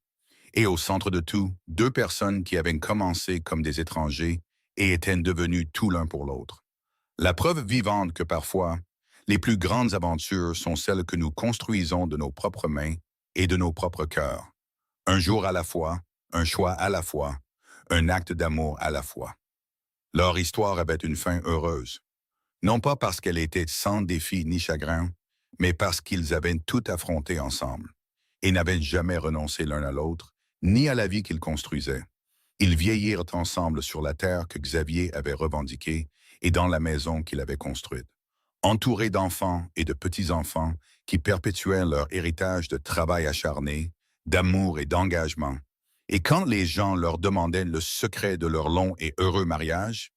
Et au centre de tout, 2 personnes qui avaient commencé comme des étrangers et étaient devenues tout l'un pour l'autre. La preuve vivante que parfois, les plus grandes aventures sont celles que nous construisons de nos propres mains et de nos propres cœurs. Un jour à la fois, un choix à la fois, un acte d'amour à la fois. Leur histoire avait une fin heureuse. Non pas parce qu'elle était sans défi ni chagrin, mais parce qu'ils avaient tout affronté ensemble et n'avaient jamais renoncé l'un à l'autre, ni à la vie qu'ils construisaient. Ils vieillirent ensemble sur la terre que Xavier avait revendiquée et dans la maison qu'il avait construite, entourés d'enfants et de petits-enfants qui perpétuaient leur héritage de travail acharné, d'amour et d'engagement. Et quand les gens leur demandaient le secret de leur long et heureux mariage,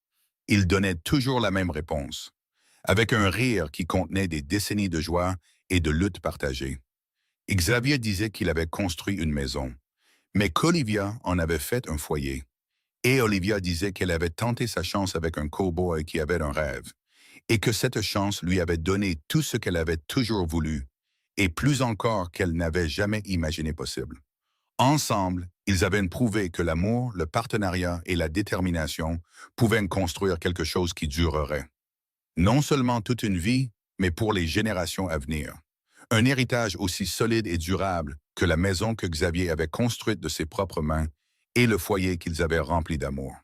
ils donnaient toujours la même réponse, avec un rire qui contenait des décennies de joie et de lutte partagée. Xavier disait qu'il avait construit une maison, mais qu'Olivia en avait fait un foyer. Et Olivia disait qu'elle avait tenté sa chance avec un cow-boy qui avait un rêve, et que cette chance lui avait donné tout ce qu'elle avait toujours voulu, et plus encore qu'elle n'avait jamais imaginé possible. Ensemble, ils avaient prouvé que l'amour, le partenariat et la détermination pouvaient construire quelque chose qui durerait. Non seulement toute une vie, mais pour les générations à venir. Un héritage aussi solide et durable que la maison que Xavier avait construite de ses propres mains et le foyer qu'ils avaient rempli d'amour.